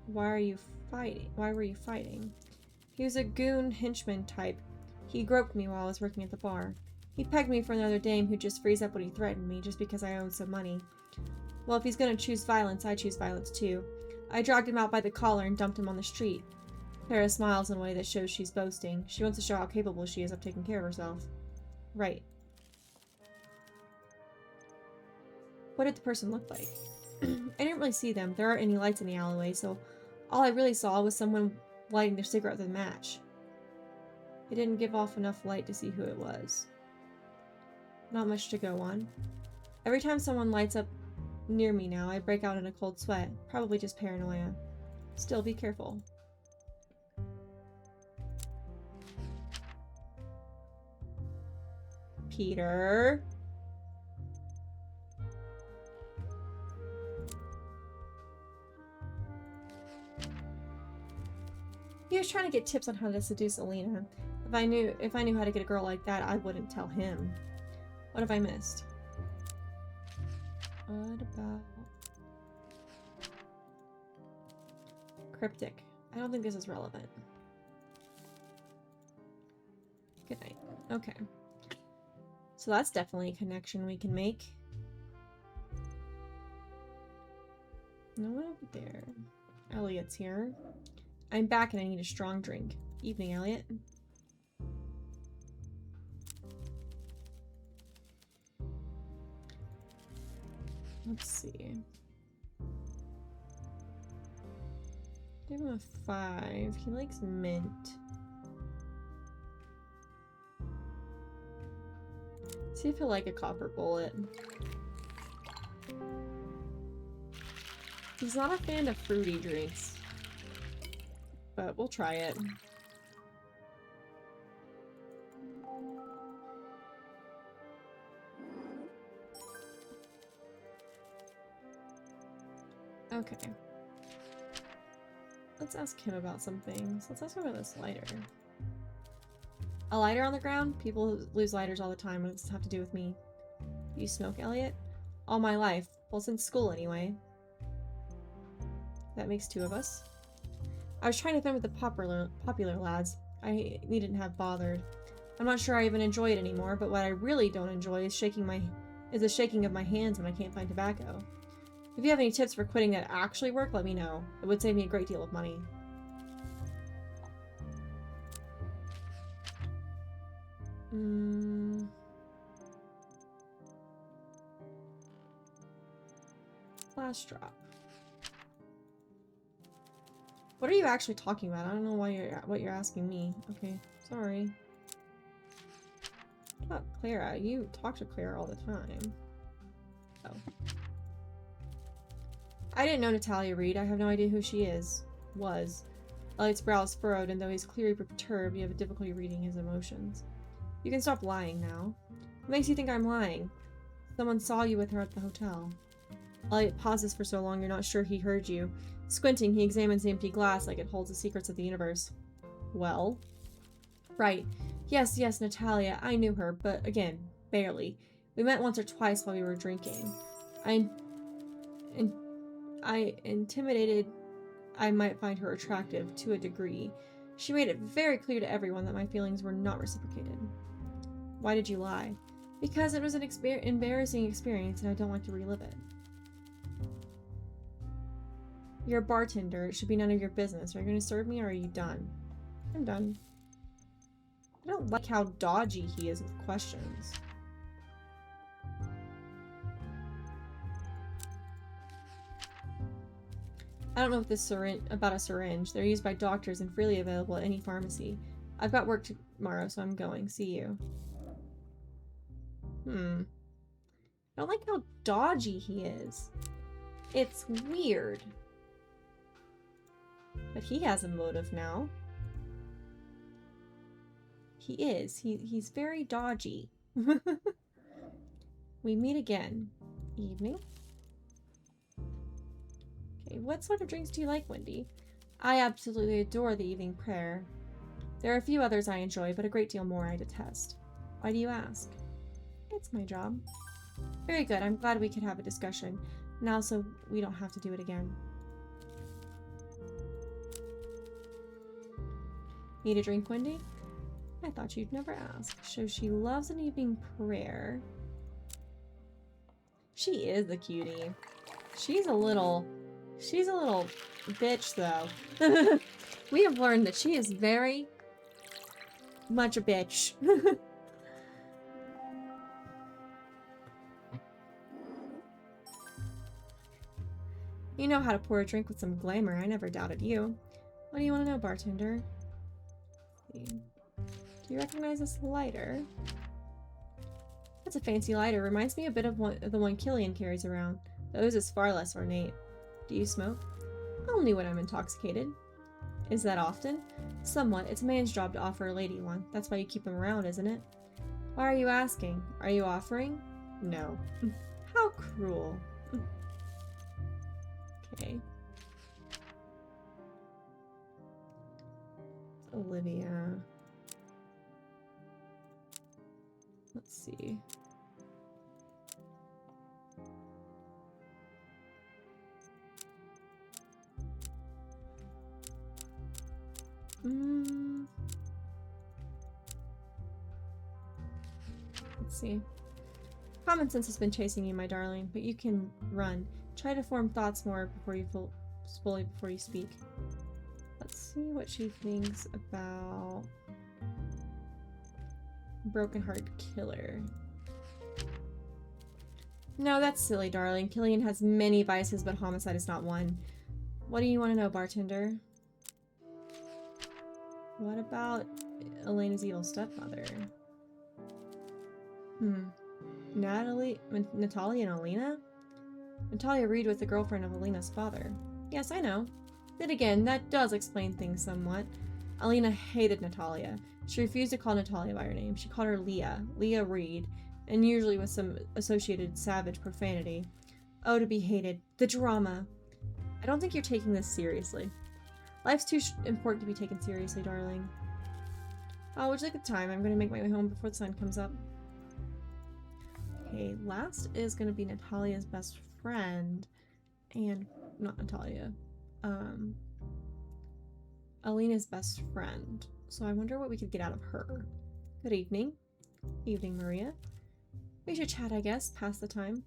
Why were you fighting? He was a goon henchman type. He groped me while I was working at the bar. He pegged me for another dame who'd just freeze up when he threatened me just because I owed some money. Well, if he's gonna choose violence, I choose violence too. I dragged him out by the collar and dumped him on the street. Clara smiles in a way that shows she's boasting. She wants to show how capable she is of taking care of herself. Right. What did the person look like? I didn't really see them. There aren't any lights in the alleyway, so all I really saw was someone lighting their cigarette with a match. It didn't give off enough light to see who it was. Not much to go on. Every time someone lights up near me now, I break out in a cold sweat. Probably just paranoia. Still, be careful. Peter. He was trying to get tips on how to seduce Alina. If I knew how to get a girl like that, I wouldn't tell him. What have I missed? What about cryptic? I don't think this is relevant. Good night. Okay. So that's definitely a connection we can make. No one over there. Elliot's here. I'm back and I need a strong drink. Evening, Elliot. Let's see. Give him a 5. He likes mint. See if he'll like a copper bullet. He's not a fan of fruity drinks, but we'll try it. Okay. Let's ask him about some things. Let's ask him about this lighter. A lighter on the ground? People lose lighters all the time. What does this have to do with me? You smoke, Elliot? All my life. Well, since school, anyway. That makes 2 of us. I was trying to fit with the popular lads. I needn't have bothered. I'm not sure I even enjoy it anymore, but what I really don't enjoy is the shaking of my hands when I can't find tobacco. If you have any tips for quitting that actually work, let me know. It would save me a great deal of money. Last drop. What are you actually talking about? I don't know what you're asking me. Okay, sorry. What about Clara? You talk to Clara all the time. Oh. I didn't know Natalia Reed. I have no idea who she was. Elliot's brows furrowed, and though he's clearly perturbed, you have a difficulty reading his emotions. You can stop lying now. What makes you think I'm lying? Someone saw you with her at the hotel. Elliot pauses for so long you're not sure he heard you. Squinting, he examines the empty glass like it holds the secrets of the universe. Well? Right. Yes, Natalia. I knew her, but again, barely. We met once or twice while we were drinking. I intimidated I might find her attractive to a degree. She made it very clear to everyone that my feelings were not reciprocated. Why did you lie? Because it was an embarrassing experience and I don't want to relive it. You're a bartender. It should be none of your business. Are you going to serve me or are you done? I'm done. I don't like how dodgy he is with questions. I don't know if this about a syringe. They're used by doctors and freely available at any pharmacy. I've got work tomorrow, so I'm going. See you. I don't like how dodgy he is. It's weird. But he has a motive now. He is. He's very dodgy. We meet again. Evening. Okay, what sort of drinks do you like, Wendy? I absolutely adore the evening prayer. There are a few others I enjoy, but a great deal more I detest. Why do you ask? It's my job. Very good. I'm glad we could have a discussion. Now so we don't have to do it again. Need a drink, Wendy? I thought you'd never ask. So she loves an evening prayer. She is a cutie. She's a little bitch, though. We have learned that she is very much a bitch. You know how to pour a drink with some glamour. I never doubted you. What do you want to know, bartender? Do you recognize this lighter? That's a fancy lighter. Reminds me a bit of the one Killian carries around. Those is far less ornate. Do you smoke? Only when I'm intoxicated. Is that often? Somewhat. It's a man's job to offer a lady one. That's why you keep them around, isn't it? Why are you asking? Are you offering? No. How cruel. Okay. Olivia. Let's see. Let's see. Common sense has been chasing you, my darling, but you can run. Try to form thoughts more before you speak. Let's see what she thinks about Broken Heart Killer. No, that's silly, darling. Killian has many vices, but homicide is not one. What do you want to know, bartender? What about Elena's evil stepmother? Natalia and Elena? Natalia Reed was the girlfriend of Elena's father. Yes, I know. Then again, that does explain things somewhat. Elena hated Natalia. She refused to call Natalia by her name. She called her Leah Reed, and usually with some associated savage profanity. Oh, to be hated. The drama. I don't think you're taking this seriously. Life's too important to be taken seriously, darling. Oh, would you like the time? I'm going to make my way home before the sun comes up. Okay, last is going to be Natalia's best friend. And, not Natalia. Elena's best friend. So I wonder what we could get out of her. Good evening. Evening, Maria. We should chat, I guess. Pass the time.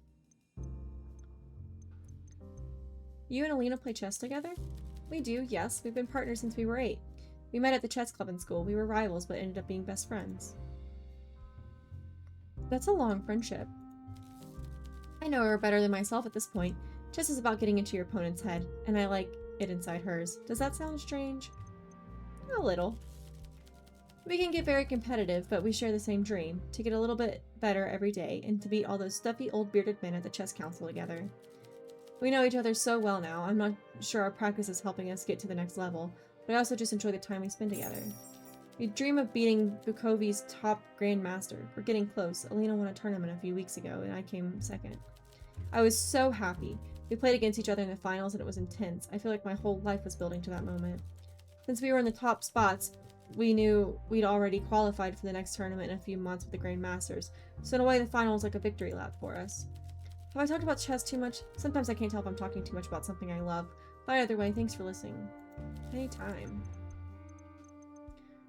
You and Elena play chess together? We do, yes. We've been partners since we were 8. We met at the chess club in school. We were rivals, but ended up being best friends. That's a long friendship. I know her better than myself at this point. Chess is about getting into your opponent's head, and I like it inside hers. Does that sound strange? A little. We can get very competitive, but we share the same dream, to get a little bit better every day, and to beat all those stuffy old bearded men at the chess council together. We know each other so well now, I'm not sure our practice is helping us get to the next level, but I also just enjoy the time we spend together. We dream of beating Bukovi's top grandmaster. We're getting close. Elena won a tournament a few weeks ago, and I came second. I was so happy. We played against each other in the finals, and it was intense. I feel like my whole life was building to that moment. Since we were in the top spots, we knew we'd already qualified for the next tournament in a few months with the Grandmasters, so in a way the final was like a victory lap for us. Have I talked about chess too much? Sometimes I can't tell if I'm talking too much about something I love, but either way, thanks for listening. Anytime.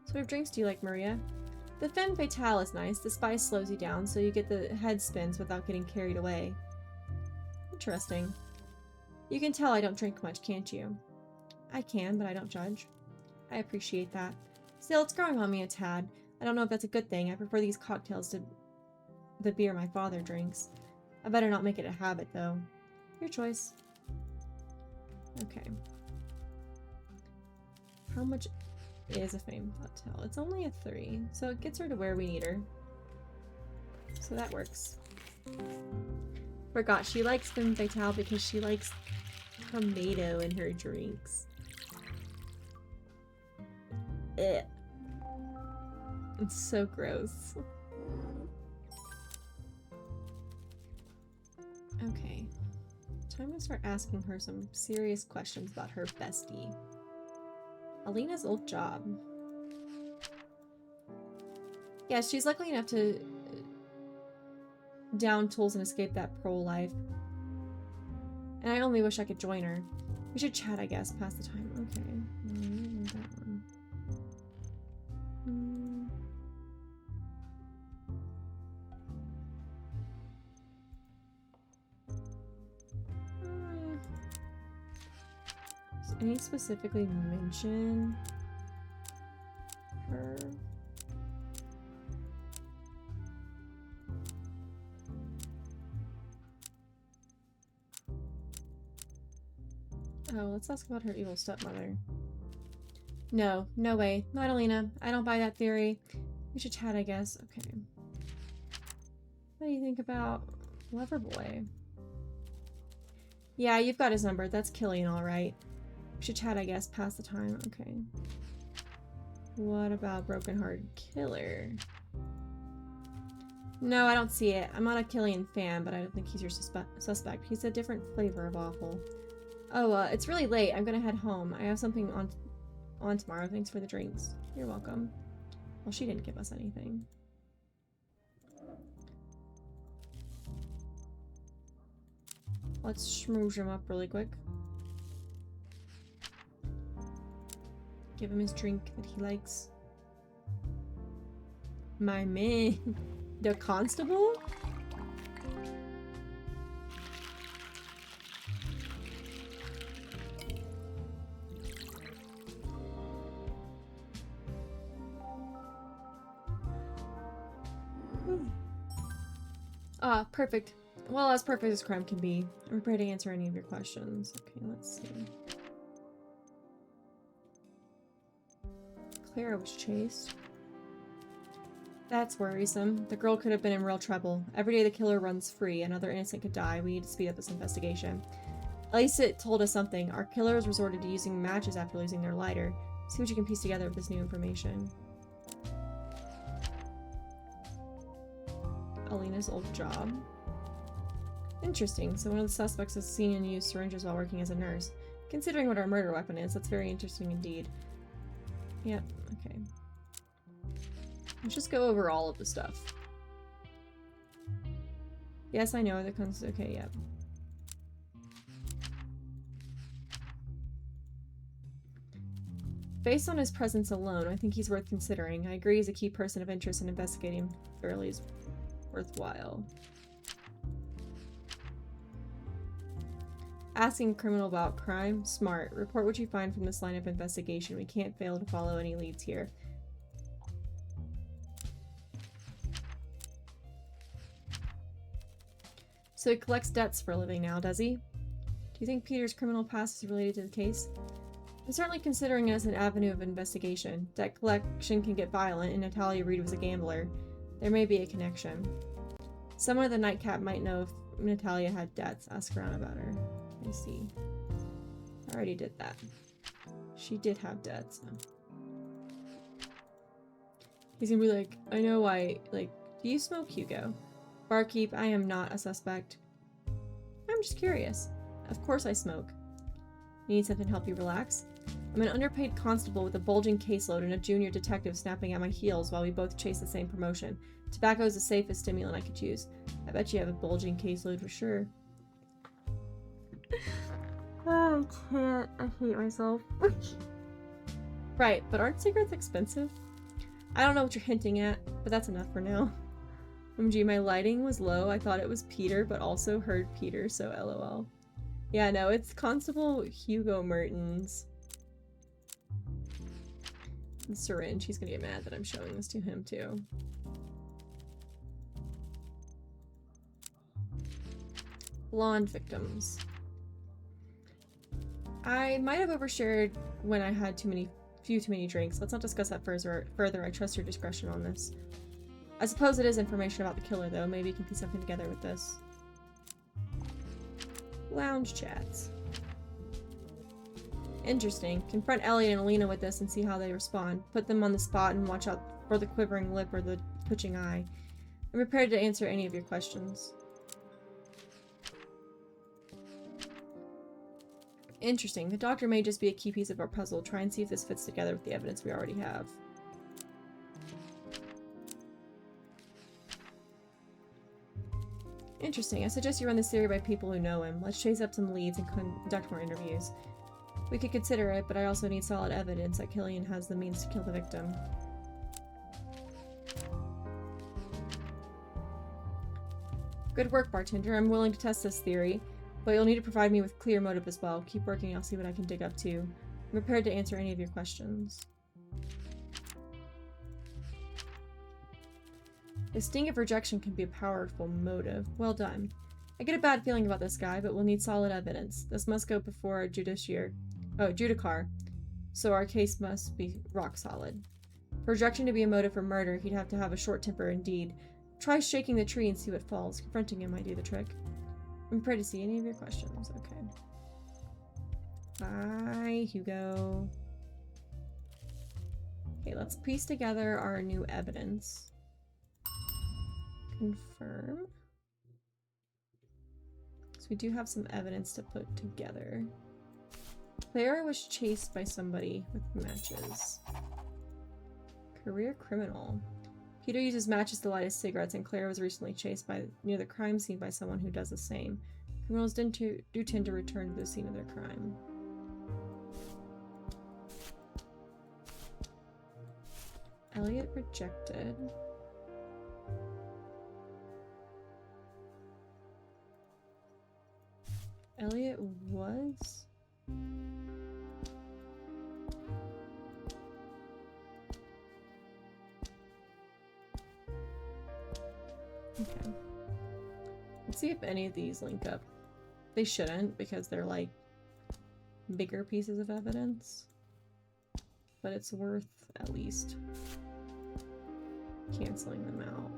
So what sort of drinks do you like, Maria? The femme fatale is nice. The spice slows you down, so you get the head spins without getting carried away. Interesting. You can tell I don't drink much, can't you? I can, but I don't judge. I appreciate that. Still, it's growing on me a tad. I don't know if that's a good thing. I prefer these cocktails to the beer my father drinks. I better not make it a habit, though. Your choice. Okay. How much is a femme fatale? It's only a 3, so it gets her to where we need her. So that works. Forgot, she likes femme fatale because she likes tomato in her drinks. Ugh. It's so gross. Okay. Time to start asking her some serious questions about her bestie. Alina's old job. Yeah, she's lucky enough to down tools and escape that pro life. And I only wish I could join her. We should chat, I guess, pass the time. Okay. That one. Does any specifically mention her? Oh, let's ask about her evil stepmother. No, no way. Not Alina. I don't buy that theory. We should chat, I guess. Okay. What do you think about Loverboy? Yeah, you've got his number. That's Killian, alright. We should chat, I guess. Pass the time. Okay. What about Broken Heart Killer? No, I don't see it. I'm not a Killian fan, but I don't think he's your suspect. He's a different flavor of awful. Oh, it's really late. I'm gonna head home. I have something on tomorrow. Thanks for the drinks. You're welcome. Well, she didn't give us anything. Let's schmooze him up really quick. Give him his drink that he likes. My man. The constable? Ah, perfect. Well, as perfect as crime can be. I'm prepared to answer any of your questions. Okay, let's see. Clara was chased. That's worrisome. The girl could have been in real trouble. Every day the killer runs free, another innocent could die. We need to speed up this investigation. At least it told us something. Our killers resorted to using matches after losing their lighter. See what you can piece together with this new information. Alina's old job. Interesting. So one of the suspects is seen and used syringes while working as a nurse. Considering what our murder weapon is, that's very interesting indeed. Yep, okay. Let's just go over all of the stuff. Yes, I know, the okay, yep. Based on his presence alone, I think he's worth considering. I agree he's a key person of interest in investigating fairly is worthwhile. Asking a criminal about crime? Smart. Report what you find from this line of investigation. We can't fail to follow any leads here. So he collects debts for a living now, does he? Do you think Peter's criminal past is related to the case? I'm certainly considering it as an avenue of investigation. Debt collection can get violent, and Natalia Reed was a gambler. There may be a connection. Someone at the nightcap might know if Natalia had debts. Ask around about her. I see. I already did that. She did have debts. He's gonna be like, I know why, like, do you smoke, Hugo? Barkeep, I am not a suspect. I'm just curious. Of course I smoke. You need something to help you relax? I'm an underpaid constable with a bulging caseload and a junior detective snapping at my heels while we both chase the same promotion. Tobacco is the safest stimulant I could choose. I bet you have a bulging caseload for sure. Oh, I can't. I hate myself. Right, but aren't cigarettes expensive? I don't know what you're hinting at, but that's enough for now. OMG, my lighting was low. I thought it was Peter, but also heard Peter, so LOL. Yeah, no, it's Constable Hugo Mertens. The syringe. He's gonna get mad that I'm showing this to him, too. Blonde victims. I might have overshared when I had too many drinks. Let's not discuss that further. I trust your discretion on this. I suppose it is information about the killer, though. Maybe you can piece something together with this. Lounge chats. Interesting. Confront Elliot and Alina with this and see how they respond. Put them on the spot and watch out for the quivering lip or the twitching eye. I'm prepared to answer any of your questions. Interesting. The doctor may just be a key piece of our puzzle. Try and see if this fits together with the evidence we already have. Interesting. I suggest you run this theory by people who know him. Let's chase up some leads and conduct more interviews. We could consider it, but I also need solid evidence that Killian has the means to kill the victim. Good work, bartender. I'm willing to test this theory, but you'll need to provide me with clear motive as well. Keep working, I'll see what I can dig up too. I'm prepared to answer any of your questions. The sting of rejection can be a powerful motive. Well done. I get a bad feeling about this guy, but we'll need solid evidence. This must go before a judicar, so our case must be rock solid. For rejection to be a motive for murder, he'd have to have a short temper indeed. Try shaking the tree and see what falls. Confronting him might do the trick. I'm prepared to see any of your questions. Okay. Bye, Hugo. Okay, let's piece together our new evidence. Confirm. So we do have some evidence to put together. Clara was chased by somebody with matches. Career criminal. Peter uses matches to light his cigarettes, and Clara was recently chased near the crime scene by someone who does the same. Criminals do tend to return to the scene of their crime. Elliot rejected. Elliot was? Okay. Let's see if any of these link up. They shouldn't, because they're like bigger pieces of evidence. But it's worth at least canceling them out.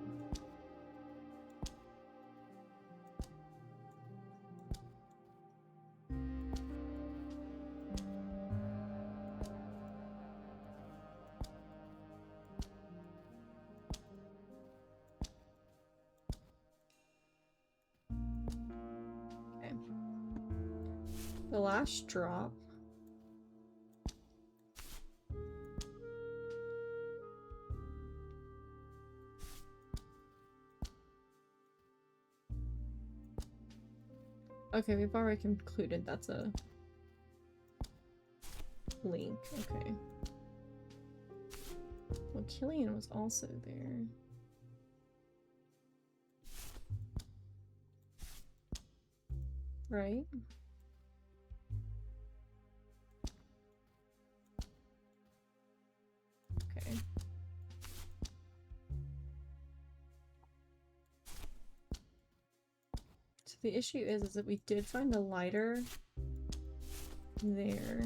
The last drop. Okay, we've already concluded that's a link. Okay. Well, Killian was also there. Right? Okay. So the issue is that we did find the lighter there.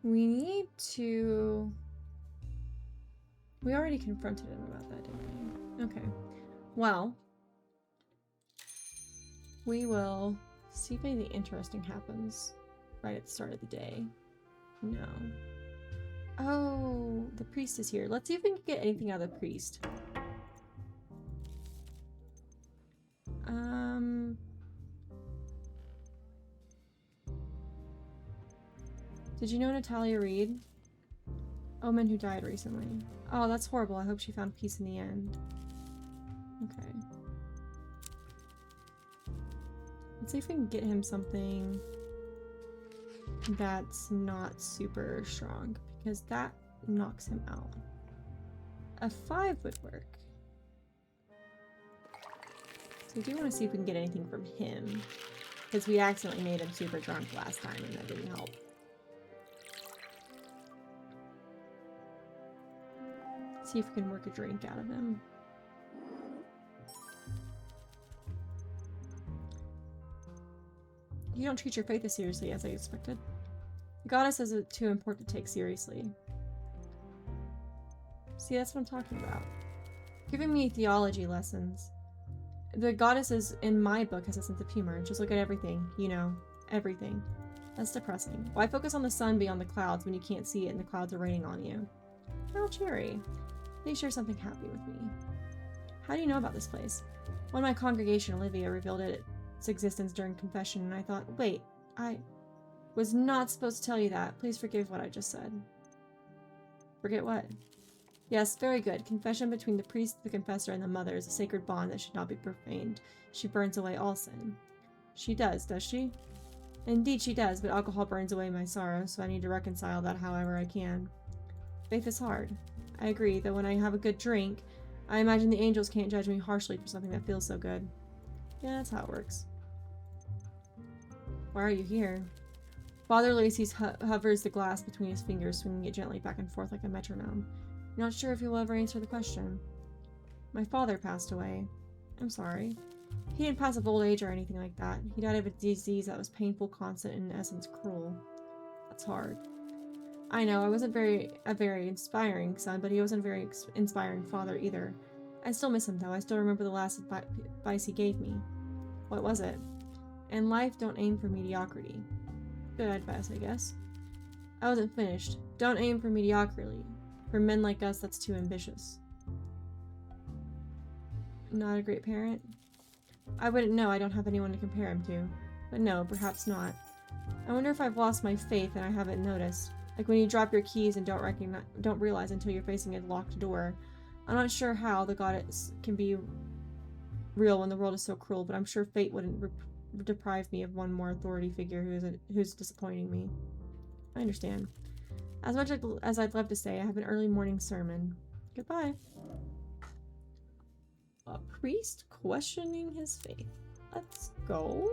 We need to... We already confronted him about that, didn't we? Okay. Well, we will see if anything interesting happens right at the start of the day. No. Oh, the priest is here. Let's see if we can get anything out of the priest. Did you know Natalia Reed? Omen who died recently. Oh, that's horrible. I hope she found peace in the end. Okay. Let's see if we can get him something that's not super strong, because that knocks him out. A 5 would work. So we do want to see if we can get anything from him, because we accidentally made him super drunk last time and that didn't help. See if we can work a drink out of him. You don't treat your faith as seriously as I expected. The goddess says it's too important to take seriously. See, that's what I'm talking about. Giving me theology lessons. The goddess is, in my book, has a sense of humor. Just look at everything, you know, everything. That's depressing. Why focus on the sun beyond the clouds when you can't see it and the clouds are raining on you? How cheery. Please share something happy with me. How do you know about this place? One of my congregation, Olivia, revealed its existence during confession, and I thought, wait, I was not supposed to tell you that. Please forgive what I just said. Forget what? Yes, very good. Confession between the priest, the confessor, and the mother is a sacred bond that should not be profaned. She burns away all sin. She does she? Indeed she does, but alcohol burns away my sorrow, so I need to reconcile that however I can. Faith is hard. I agree, though when I have a good drink, I imagine the angels can't judge me harshly for something that feels so good. Yeah, that's how it works. Why are you here? Father Lacey's hovers the glass between his fingers, swinging it gently back and forth like a metronome. You're not sure if you'll ever answer the question. My father passed away. I'm sorry. He didn't pass of old age or anything like that. He died of a disease that was painful, constant, and in essence cruel. That's hard. I know, I wasn't a very inspiring son, but he wasn't a very inspiring father either. I still miss him though. I still remember the last advice he gave me. What was it? In life, don't aim for mediocrity. Good advice, I guess. I wasn't finished. Don't aim for mediocrity. For men like us, that's too ambitious. Not a great parent? I wouldn't know. I don't have anyone to compare him to. But no, perhaps not. I wonder if I've lost my faith and I haven't noticed. Like when you drop your keys and don't realize until you're facing a locked door. I'm not sure how the goddess can be real when the world is so cruel, but I'm sure fate wouldn't deprive me of one more authority figure who's disappointing me. I understand. As much as I'd love to say, I have an early morning sermon. Goodbye. A priest questioning his faith. Let's go.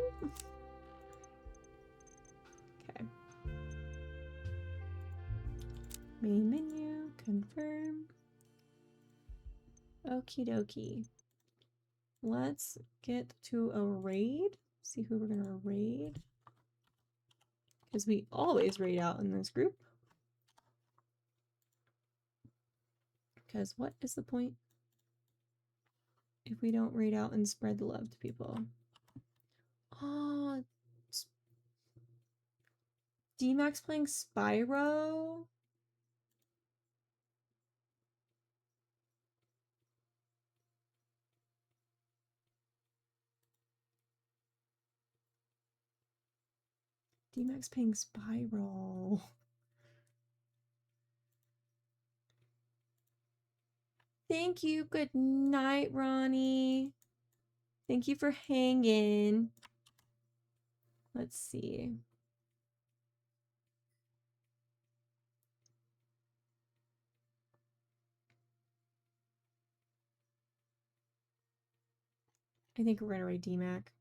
Okay. Main menu, confirm. Okie dokie. Let's get to a raid. See who we're gonna raid. Because we always raid out in this group. Because what is the point if we don't raid out and spread the love to people? Oh, D-Max playing Spyro? D-Max playing Spyro. Thank you. Good night, Ronnie. Thank you for hanging. Let's see. I think we're gonna raid D-Mac.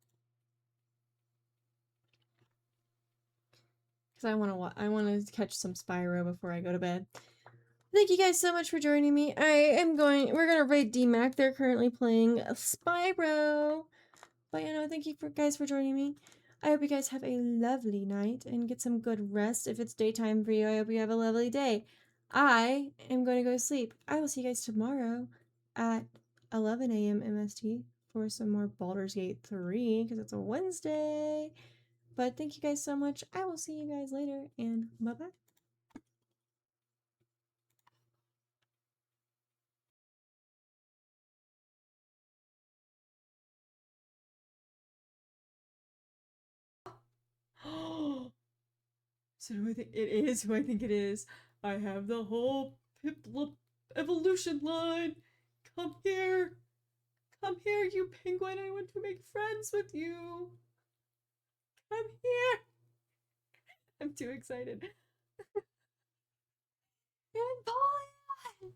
Because I want to catch some Spyro before I go to bed. Thank you guys so much for joining me. We're gonna raid D-Mac. They're currently playing Spyro. But you know, thank you guys for joining me. I hope you guys have a lovely night and get some good rest. If it's daytime for you, I hope you have a lovely day. I am going to go to sleep. I will see you guys tomorrow at 11 a.m. MST for some more Baldur's Gate 3 because it's a Wednesday. But thank you guys so much. I will see you guys later and bye-bye. So who I think it is, who I think it is. I have the whole Piplup evolution line. Come here. Come here, you penguin. I want to make friends with you. I'm here. I'm too excited. And bye.